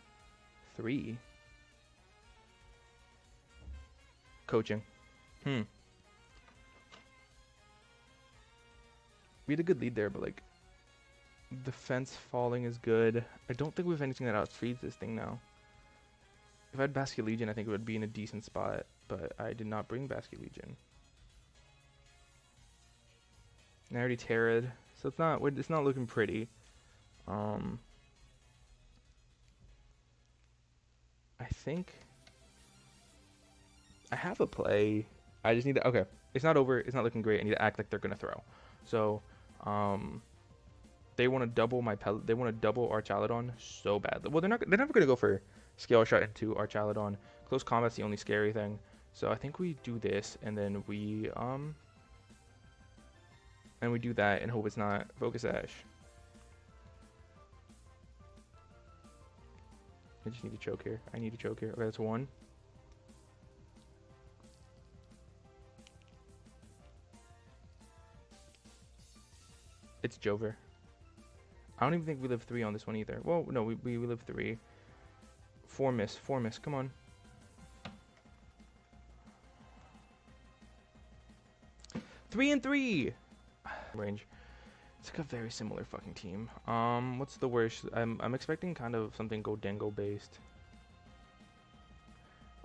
3. Coaching. We had a good lead there, but like, defense falling is good. I don't think we have anything that outspeeds this thing now. If I had Basket Legion, I think it would be in a decent spot, but I did not bring Basket Legion. And I already Terra'd, so it's not looking pretty. I think I have a play. I just need to, okay. It's not over. It's not looking great. I need to act like they're gonna throw. So, they want to double they want to double Archaludon so badly. Well, they're never gonna go for Scale Shot into Archaludon. Close Combat's the only scary thing. So I think we do this, and then we do that and hope it's not Focus Sash. I just need to choke here. I need to choke here. Okay, that's 1. It's Jover. I don't even think we live 3 on this one either. Well, no, we live 3. 4 miss. Come on. Three and 3 range. It's like a very similar fucking team. What's the worst? I'm expecting kind of something Gholdengo based.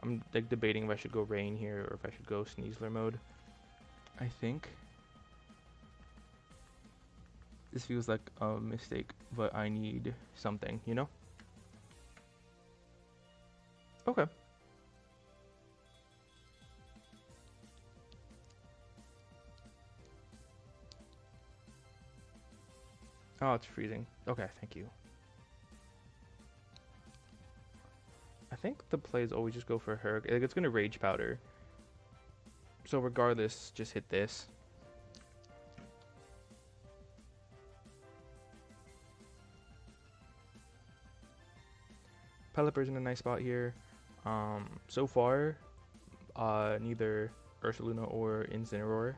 I'm like debating if I should go Rain here or if I should go Sneasler mode. I think this feels like a mistake, but I need something, you know? Okay. Oh, it's freezing. Okay, thank you. I think the plays always just go for her. Like, it's going to Rage Powder. So regardless, just hit this. Pelipper's in a nice spot here. So far, neither Ursaluna or Incineroar.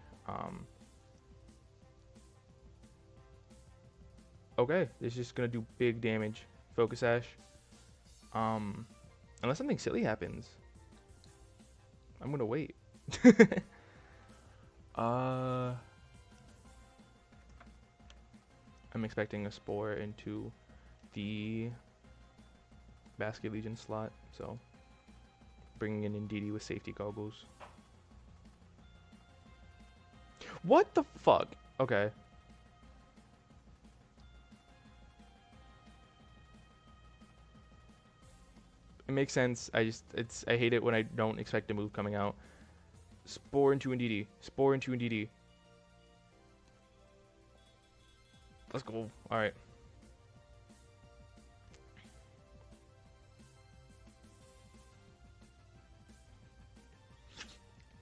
Okay, this is just going to do big damage. Focus Sash. Unless something silly happens. I'm going to wait. I'm expecting a Spore into the Basket Legion slot, so bringing in Indeedee with safety goggles. What the fuck? Okay. It makes sense. I hate it when I don't expect a move coming out. Spore into Indeedee. Spore into Indeedee. Let's go. Alright.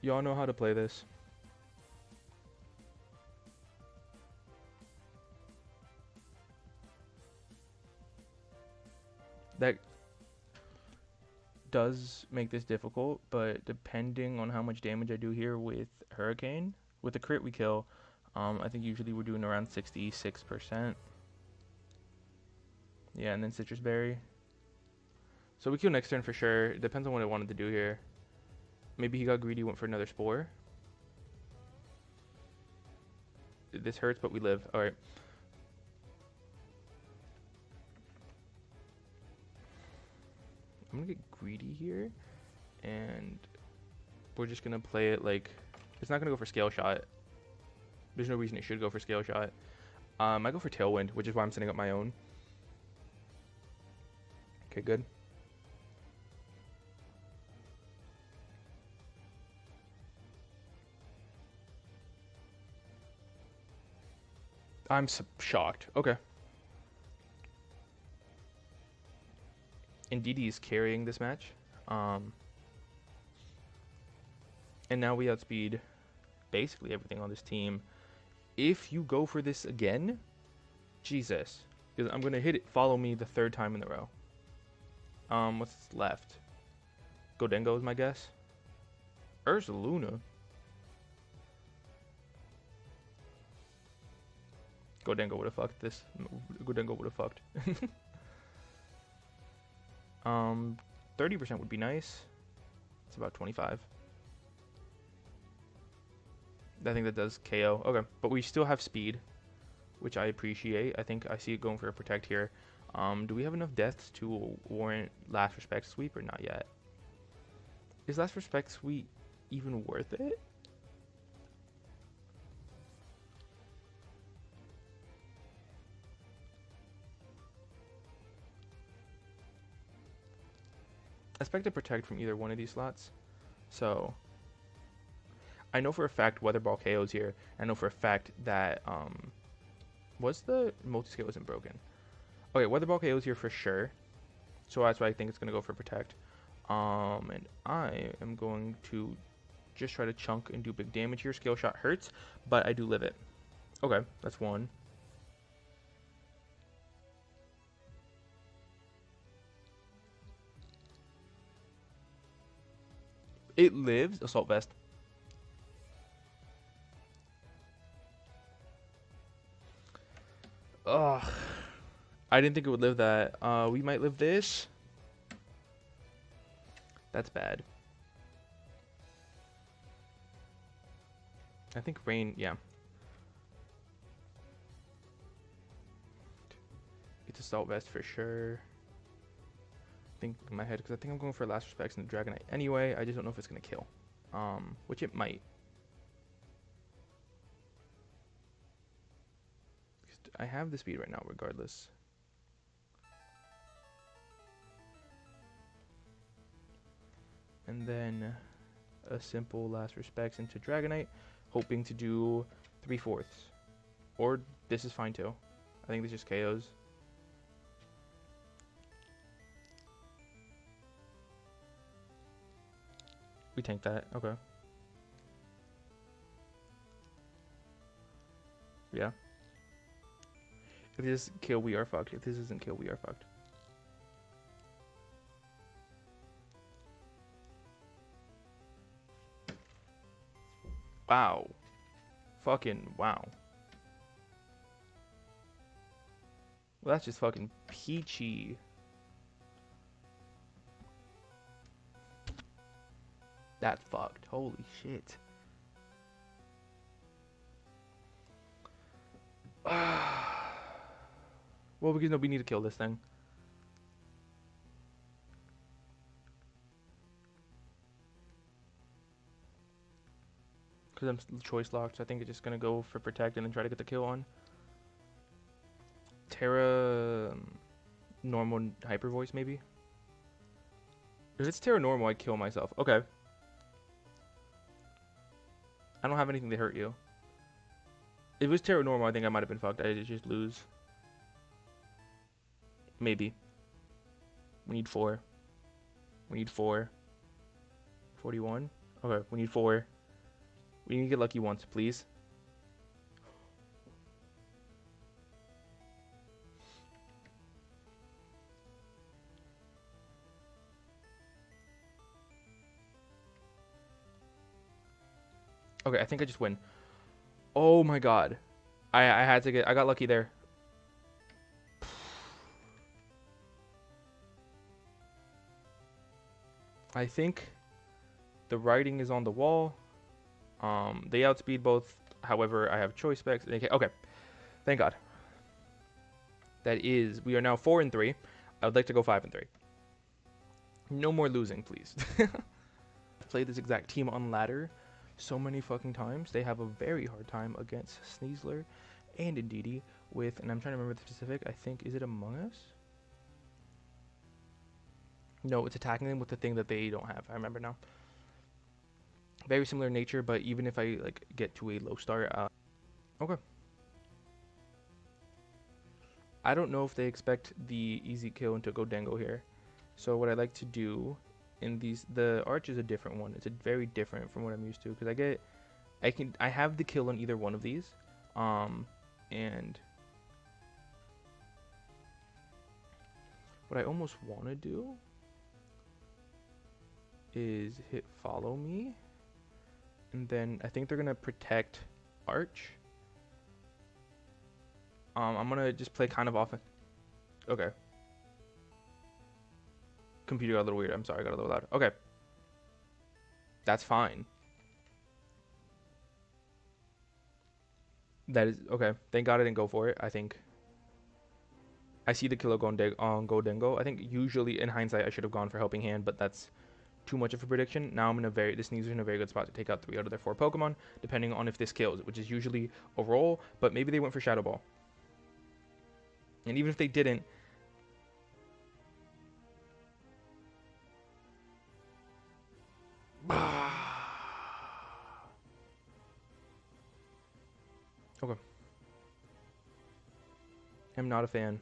Y'all know how to play this. That does make this difficult, but depending on how much damage I do here with Hurricane, with the crit we kill, I think usually we're doing around 66%. Yeah, and then Citrus Berry. So we kill next turn for sure. It depends on what I wanted to do here. Maybe he got greedy, went for another Spore. This hurts, but we live. Alright. I'm gonna get greedy here, and we're just gonna play it like it's not gonna go for Scale Shot. There's no reason it should go for Scale Shot. I go for Tailwind, which is why I'm setting up my own. Okay, good. I'm shocked. Okay. Indeedee is carrying this match. And now we outspeed basically everything on this team. If you go for this again, Jesus. Because I'm going to hit it, follow me the third time in a row. What's left? Gholdengo is my guess. Ursaluna. Gholdengo would have fucked this. Gholdengo would have fucked. 30% would be nice. It's about 25. I think that does KO. Okay, but we still have speed, which I appreciate. I think I see it going for a protect here. Do we have enough deaths to warrant Last Respect sweep or not yet? Is Last Respect sweep even worth it? I expect to protect from either one of these slots. So I know for a fact Weather Ball KO's here. I know for a fact that was the multi-scale isn't broken. Okay, Weather Ball KO's here for sure. So that's why I think it's gonna go for protect. And I am going to just try to chunk and do big damage here. Scale Shot hurts, but I do live it. Okay, that's one. It lives. Assault Vest. Ugh. I didn't think it would live that. We might live this. That's bad. I think rain, yeah. It's Assault Vest for sure. Think in my head, because I think I'm going for Last Respects and the Dragonite anyway. I just don't know if it's going to kill. Which it might. I have the speed right now regardless. and then a simple last respects into Dragonite, hoping to do 3/4. Or this is fine too. I think this just KOs. We tank that. Okay. Yeah. If this is kill, we are fucked. If this isn't kill, we are fucked. Wow. Fucking wow. Well, that's just fucking peachy. That's fucked. Holy shit. Well, because no, we need to kill this thing. Because I'm choice locked, so I think it's just gonna go for protect and then try to get the kill on. Terra normal hyper voice maybe. If it's Terra normal, I kill myself. Okay. I don't have anything to hurt you. If it was Terra normal, I think I might have been fucked. I just lose. Maybe. We need 4. We need 4. 41. Okay, we need 4. We need to get lucky once, please. Okay, I think I just win. Oh my god. I had to get... I got lucky there. I think the writing is on the wall. They outspeed both. However, I have choice specs. Okay. Thank God. That is... We are now 4-3. I would like to go 5-3. No more losing, please. I've played this exact team on ladder so many fucking times. They have a very hard time against Sneasler and Indeedee with, and I'm trying to remember the specific, I think, is it Among Us? No, it's attacking them with the thing that they don't have. I remember now. Very similar nature, but even if I like get to a low start, okay. I don't know if they expect the easy kill into Gholdengo here. So what I like to do in these, the Arch is a different one. It's a very different from what I'm used to because I have the kill on either one of these, and what I almost want to do is hit follow me, and then I think they're gonna protect Arch. I'm gonna just play kind of off. Okay. Computer got a little weird. I'm sorry, I got a little loud. Okay. That's fine. That is okay. Thank God I didn't go for it. I think I see the kill on Gholdengo. I think usually in hindsight I should have gone for Helping Hand, but that's too much of a prediction. Now I'm in a very this Sneasler's in a very good spot to take out 3 out of their 4 Pokemon, depending on if this kills, which is usually a roll, but maybe they went for Shadow Ball. And even if they didn't, okay. I'm not a fan.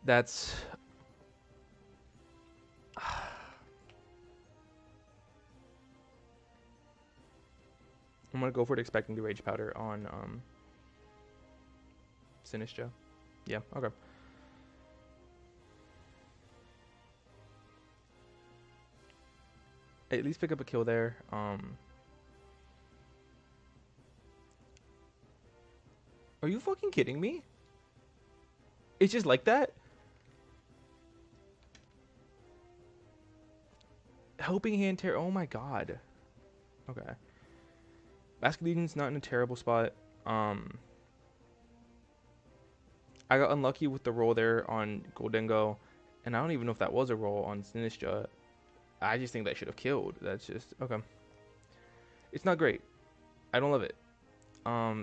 That's I'm gonna go for it expecting the Rage Powder on Sinistcha. Yeah, okay. At least pick up a kill there. Are you fucking kidding me? It's just like that? Helping Hand tear. Oh my god. Okay. Basculegion's not in a terrible spot. I got unlucky with the roll there on Gholdengo, and I don't even know if that was a roll on Sinistcha. I just think that should have killed. That's just okay. It's not great. I don't love it.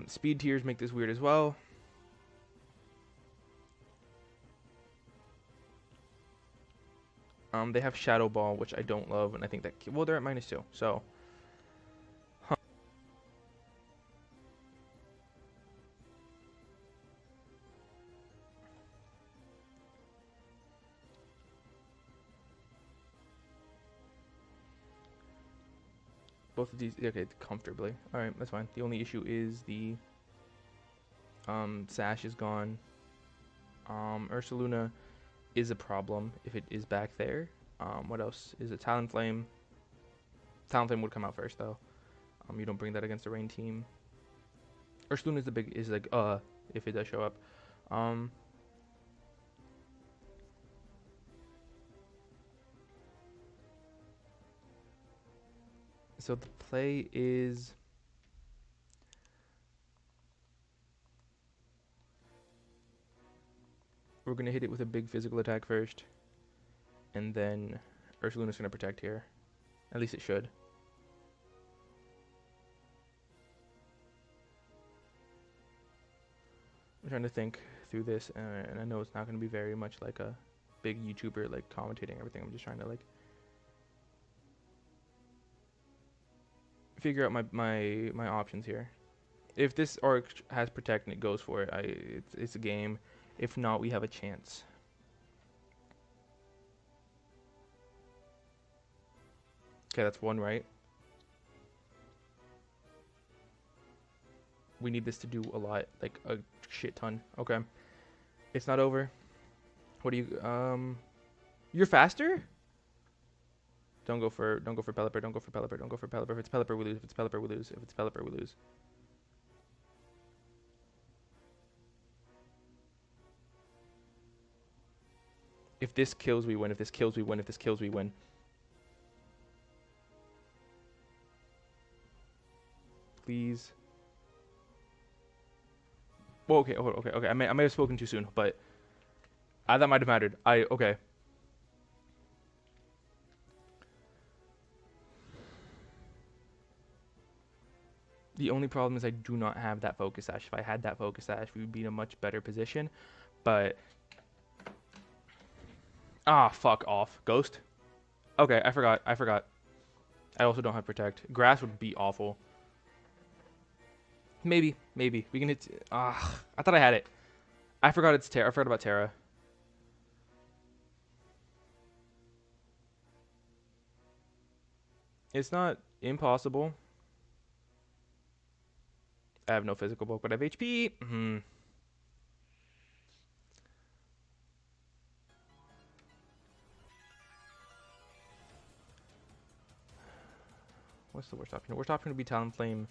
Speed tiers make this weird as well. They have Shadow Ball, which I don't love, and I think that well they're at -2, so. Both of these, okay, comfortably. All right, that's fine. The only issue is the Sash is gone. Ursaluna is a problem if it is back there. What else is it? Talonflame. Talonflame would come out first though. You don't bring that against a rain team. Ursaluna is the big is like if it does show up. So the play is we're gonna hit it with a big physical attack first, and then Ursaluna's gonna protect here. At least it should. I'm trying to think through this, and I know it's not gonna be very much like a big YouTuber like commentating everything. I'm just trying to like figure out my options here. If this arc has protect and it goes for it, it's a game. If not, we have a chance. Okay, that's one right. We need this to do a lot, like a shit ton. Okay, it's not over. What do you You're faster. Don't go for Pelipper. Don't go for Pelipper. Don't go for Pelipper. If it's Pelipper, we lose. If it's Pelipper, we lose. If it's Pelipper, we lose. If this kills, we win. If this kills, we win. If this kills, we win. Please. Well, okay, okay. I may have spoken too soon, but that might have mattered. Okay. The only problem is I do not have that Focus Sash. If I had that Focus Sash, we would be in a much better position. But fuck off. Ghost? Okay, I forgot. I also don't have Protect. Grass would be awful. Maybe. We can hit... I thought I had it. I forgot it's Terra. I forgot about Terra. It's not impossible. I have no physical bulk, but I have HP. What's the worst option? The worst option would be Talonflame.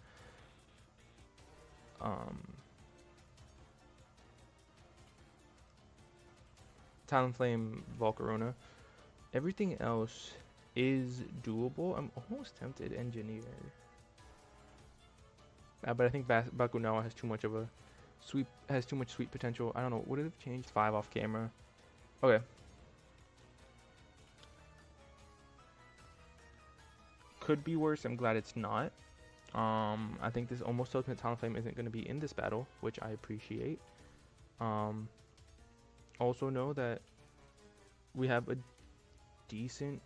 Talonflame, Volcarona. Everything else is doable. I'm almost tempted Engineer. But I think Bakunawa has too much of a sweep, has too much sweep potential. I don't know. Would it have changed 5 off camera? Okay. Could be worse. I'm glad it's not. I think this almost ultimate Talonflame isn't going to be in this battle, which I appreciate. Also know that we have a decent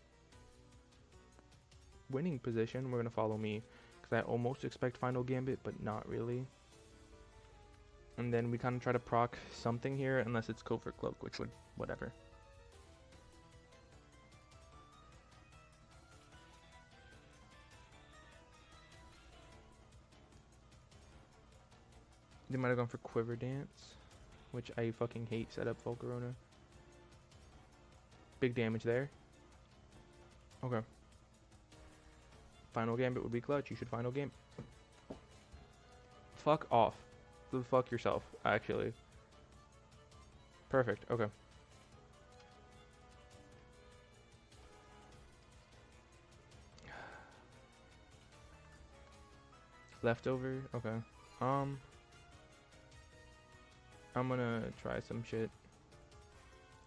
winning position. We're going to follow me because I almost expect Final Gambit, but not really. And then we kind of try to proc something here, unless it's Covert Cloak, which would, whatever. They might have gone for Quiver Dance, which I fucking hate. Set up Volcarona. Big damage there. Okay. Final Gambit would be clutch. You should Final Gambit. Fuck off. Fuck yourself, actually. Perfect. Okay. Leftover. Okay. I'm gonna try some shit.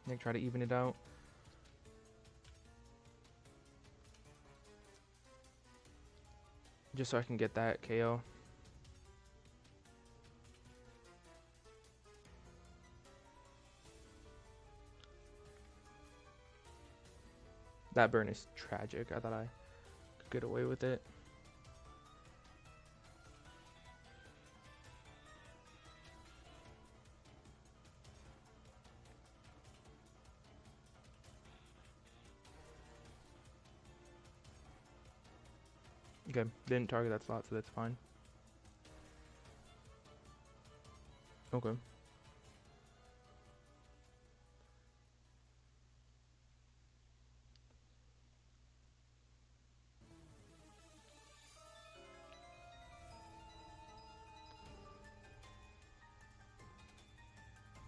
Like try to even it out. Just so I can get that KO. That burn is tragic. I thought I could get away with it. Okay, didn't target that slot, so that's fine. Okay.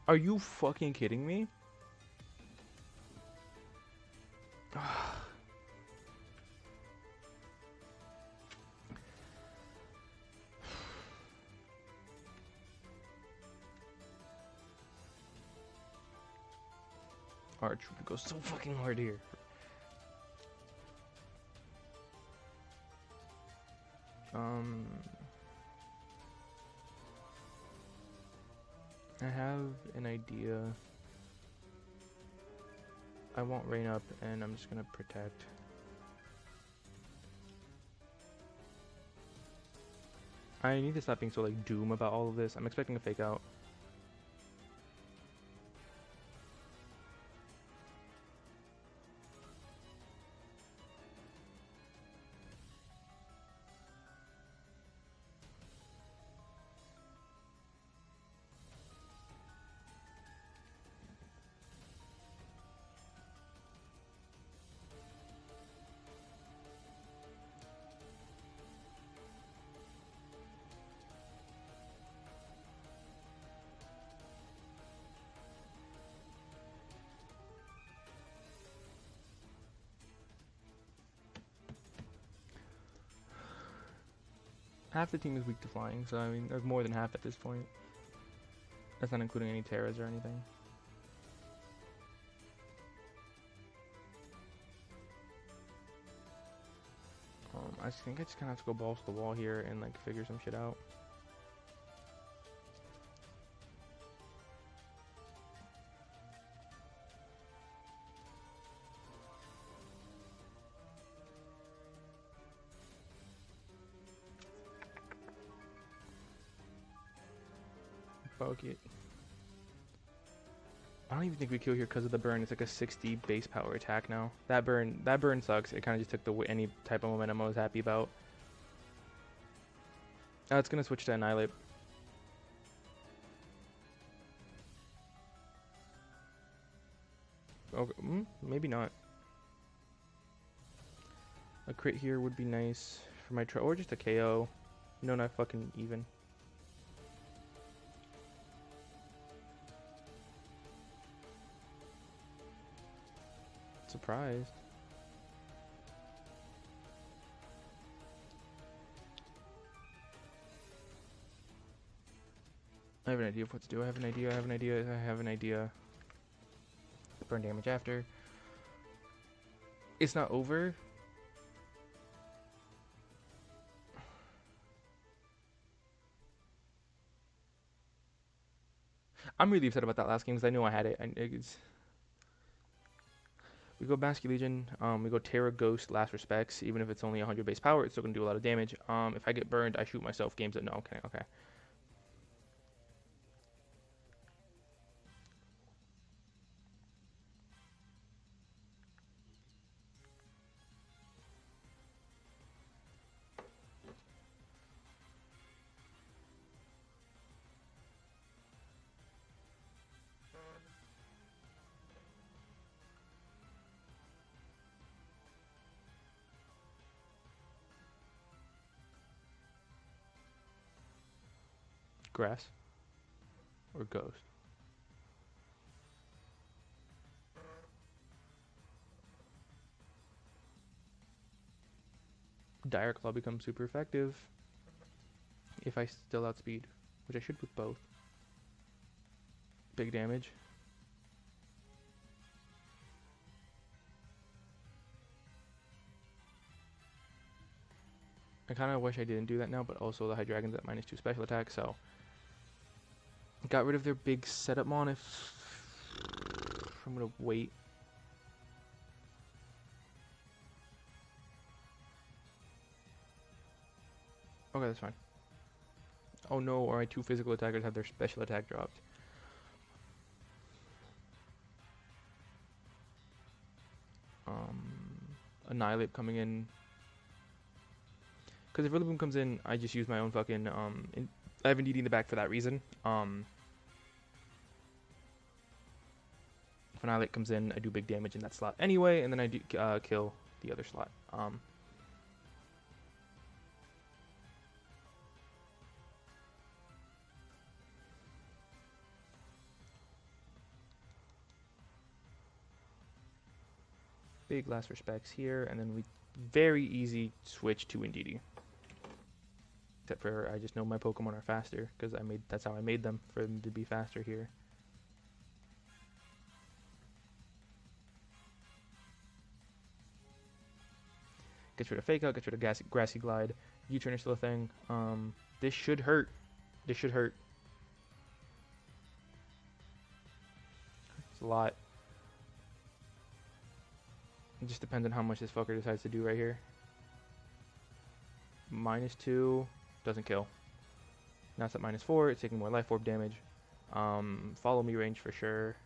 Are you fucking kidding me? Arch would go so fucking hard here. I have an idea. I won't rain up, and I'm just gonna protect. I need to stop being so like doom about all of this. I'm expecting a fake out. Half the team is weak to flying, so I mean, there's more than half at this point. That's not including any Terras or anything. I think I just kind of have to go balls to the wall here and like figure some shit out. Fuck it. I don't even think we kill here because of the burn. It's like a 60 base power attack now. That burn sucks. It kind of just took the any type of momentum I was happy about. Now it's gonna switch to Annihilate. Okay, maybe not. A crit here would be nice for my or just a KO. No, not fucking even. Surprised. I have an idea of what to do. I have an idea. Burn damage after. It's not over. I'm really upset about that last game because I knew I had it. We go Basque Legion, we go Terra Ghost, Last Respects. Even if it's only 100 base power, it's still going to do a lot of damage. If I get burned, I shoot myself. Games that no, okay. Grass or Ghost. Dire Claw becomes super effective if I still outspeed, which I should with both. Big damage. I kind of wish I didn't do that now, but also the High Dragon's at -2 special attack, so got rid of their big setup mon. If I'm gonna wait. Okay, that's fine. Oh no, or my 2 physical attackers have their special attack dropped. Annihilate coming in. Because if Rillaboom comes in, I just use my own fucking, I have Indeedee in the back for that reason. If Annihilate comes in, I do big damage in that slot anyway, and then I do kill the other slot. Big last respects here, and then we very easy switch to Indeedee. Except for I just know my Pokemon are faster because that's how I made them, for them to be faster here. Gets rid of Fake Out, gets rid of Grassy Glide. U-turn is still a thing. This should hurt. This should hurt. It's a lot. It just depends on how much this fucker decides to do right here. -2 doesn't kill. Now it's at -4. It's taking more Life Orb damage. Follow me range for sure.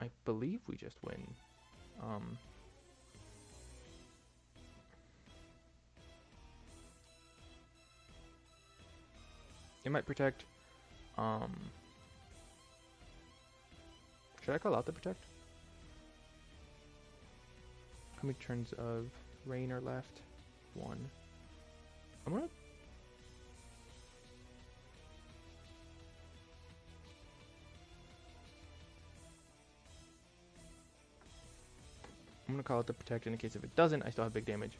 I believe we just win. It might protect. Should I call out the protect? How many turns of rain are left? 1. I'm gonna call it the protect in case if it doesn't, I still have big damage.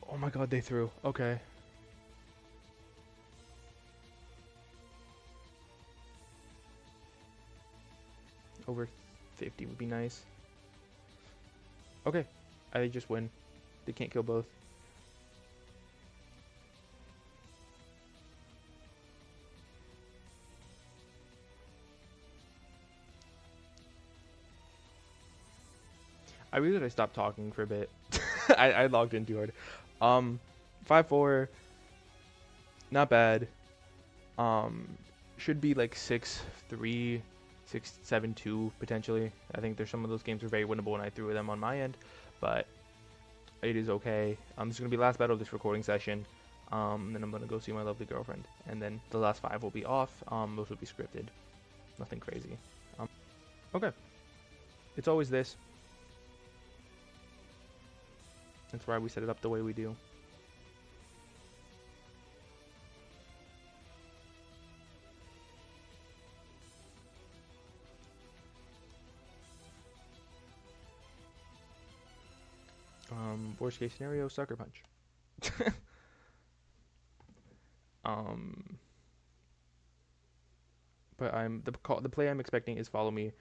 Oh my god, they threw. Okay. Over 50 would be nice. Okay. I just win. They can't kill both. I really stopped talking for a bit. I logged in too hard. 5-4, not bad. Should be like 6-3, 6-7-2 potentially. I think there's some of those games are very winnable, and I threw them on my end, but it is okay. This is gonna be last battle of this recording session. Then I'm gonna go see my lovely girlfriend, and then the last 5 will be off. Those will be scripted, nothing crazy. Okay, it's always this. That's why we set it up the way we do. Worst case scenario, Sucker Punch. But the play I'm expecting is Follow Me,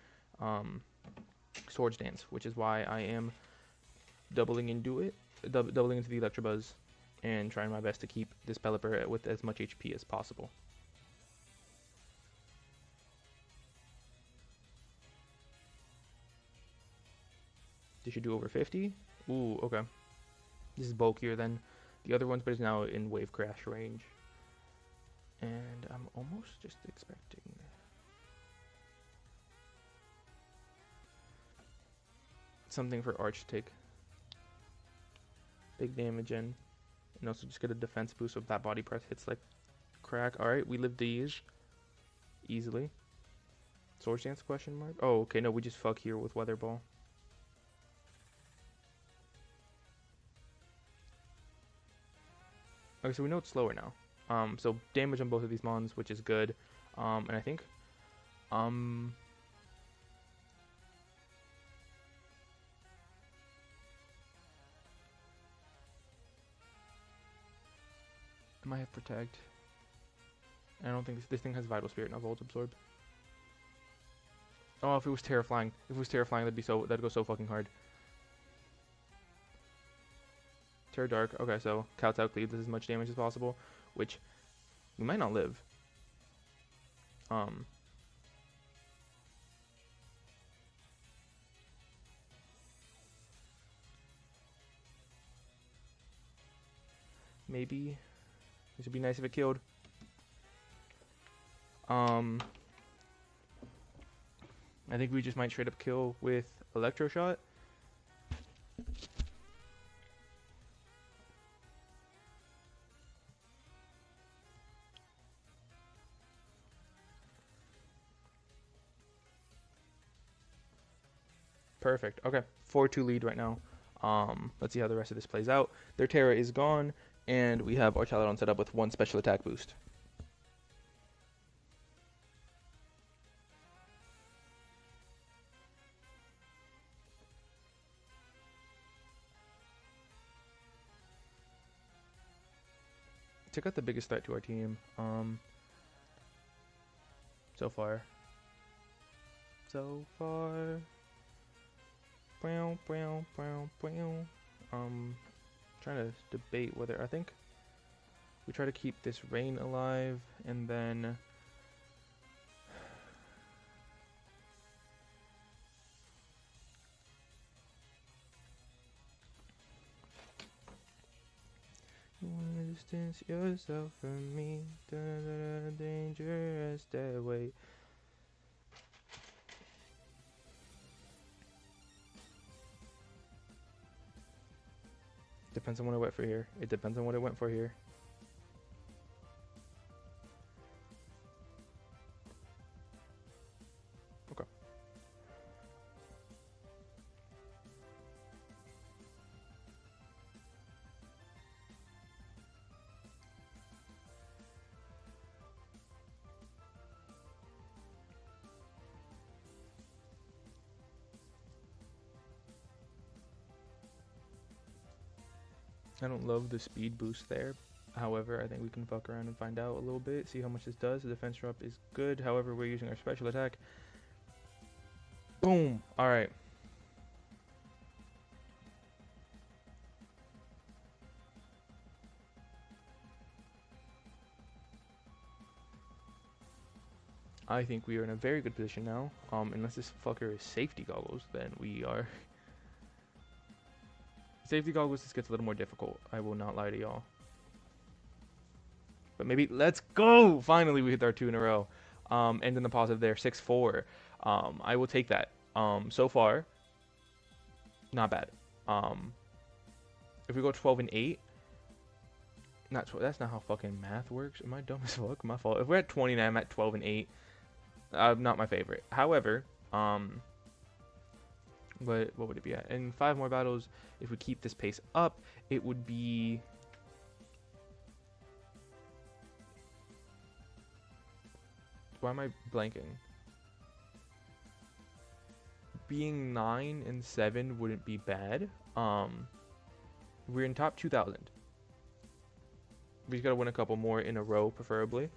Swords Dance, which is why I am doubling into it, doubling into the Electabuzz, and trying my best to keep this Pelipper with as much HP as possible. This should do over 50. Ooh, okay. This is bulkier than the other ones, but it's now in Wave Crash range. And I'm almost just expecting something for Arch to take big damage in, and also just get a defense boost so if that body press hits like crack. Alright, we live these easily. Swords Dance question mark? Oh, okay, no, we just fuck here with Weather Ball. Okay, so we know it's slower now. So damage on both of these mons, which is good. And I think I might have Protect. I don't think this thing has Vital Spirit, not Volt Absorb. Oh, if it was Terrifying. If it was Terrifying, that'd go so fucking hard. Terra Dark. Okay, so Kowtow Cleave does as much damage as possible, which we might not live. Maybe this would be nice if it killed. I think we just might straight up kill with Electro Shot. Perfect. Okay, 4-2 lead right now. Let's see how the rest of this plays out. Their Terra is gone, and we have our Archaludon set up with 1 special attack boost. Took out the biggest threat to our team so far. Trying to debate whether I think we try to keep this rain alive and then you wanna distance yourself from me, dangerous that way. Depends on what I went for here. It depends on what I went for here. Okay. I don't love the speed boost there. However, I think we can fuck around and find out a little bit, see how much this does. The defense drop is good. However, we're using our special attack. Boom. All right. I think we are in a very good position now. Unless this fucker is safety goggles, then we are. Safety goggles, this gets a little more difficult. I will not lie to y'all. But maybe, let's go! Finally, we hit our 2 in a row. End in the positive there, 6-4. I will take that. So far, not bad. If we go 12 and 8, that's not how fucking math works. Am I dumb as fuck? My fault. If we're at 29, I'm at 12 and 8. Not my favorite. However, what would it be at? In 5 more battles, if we keep this pace up, it would be... Why am I blanking? Being 9 and 7 wouldn't be bad. We're in top 2,000. We just gotta win a couple more in a row, preferably.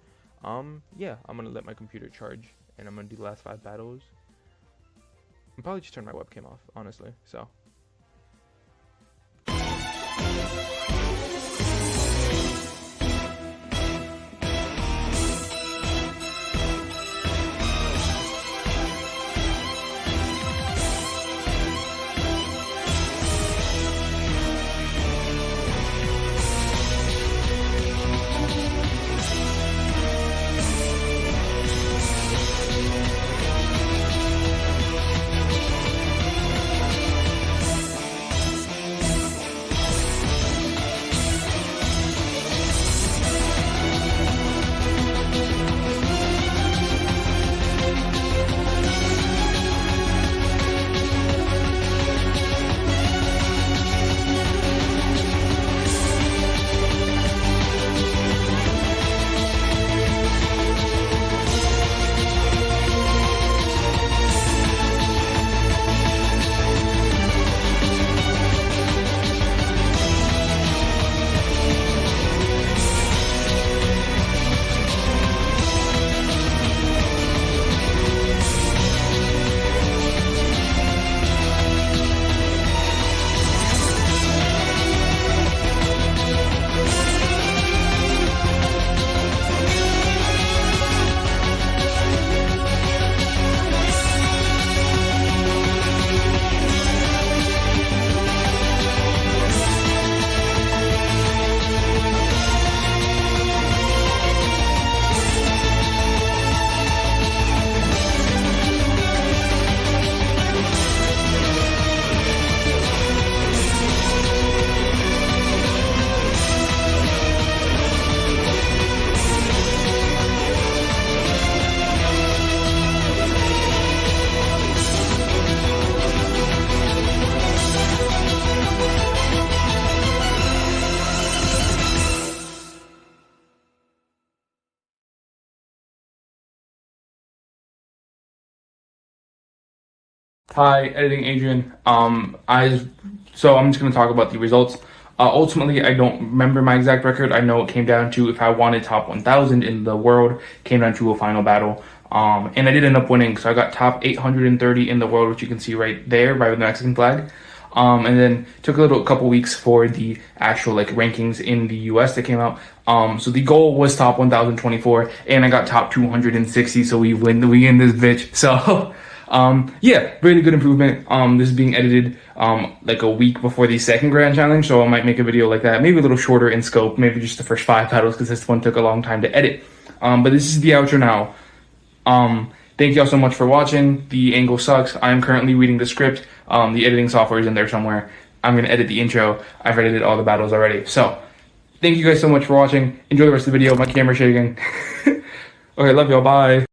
Yeah, I'm gonna let my computer charge, and I'm gonna do the last 5 battles. I'll probably just turn my webcam off, honestly, so. Hi, editing Adrian. So I'm just gonna talk about the results. Ultimately, I don't remember my exact record. I know it came down to if I wanted top 1,000 in the world, came down to a final battle. And I did end up winning, so I got top 830 in the world, which you can see right there, right with the Mexican flag. And then took a couple weeks for the actual like rankings in the US that came out. So the goal was top 1,024, and I got top 260. So we in this bitch. So yeah, really good improvement. This is being edited like a week before the second grand challenge, so I might make a video like that, maybe a little shorter in scope, maybe just the first 5 battles because this one took a long time to edit. But this is the outro now. Thank y'all so much for watching. The angle sucks. I'm currently reading the script. The editing software is in there somewhere. I'm gonna edit the intro. I've edited all the battles already. So thank you guys so much for watching. Enjoy the rest of the video. My camera's shaking. Okay, love y'all. Bye.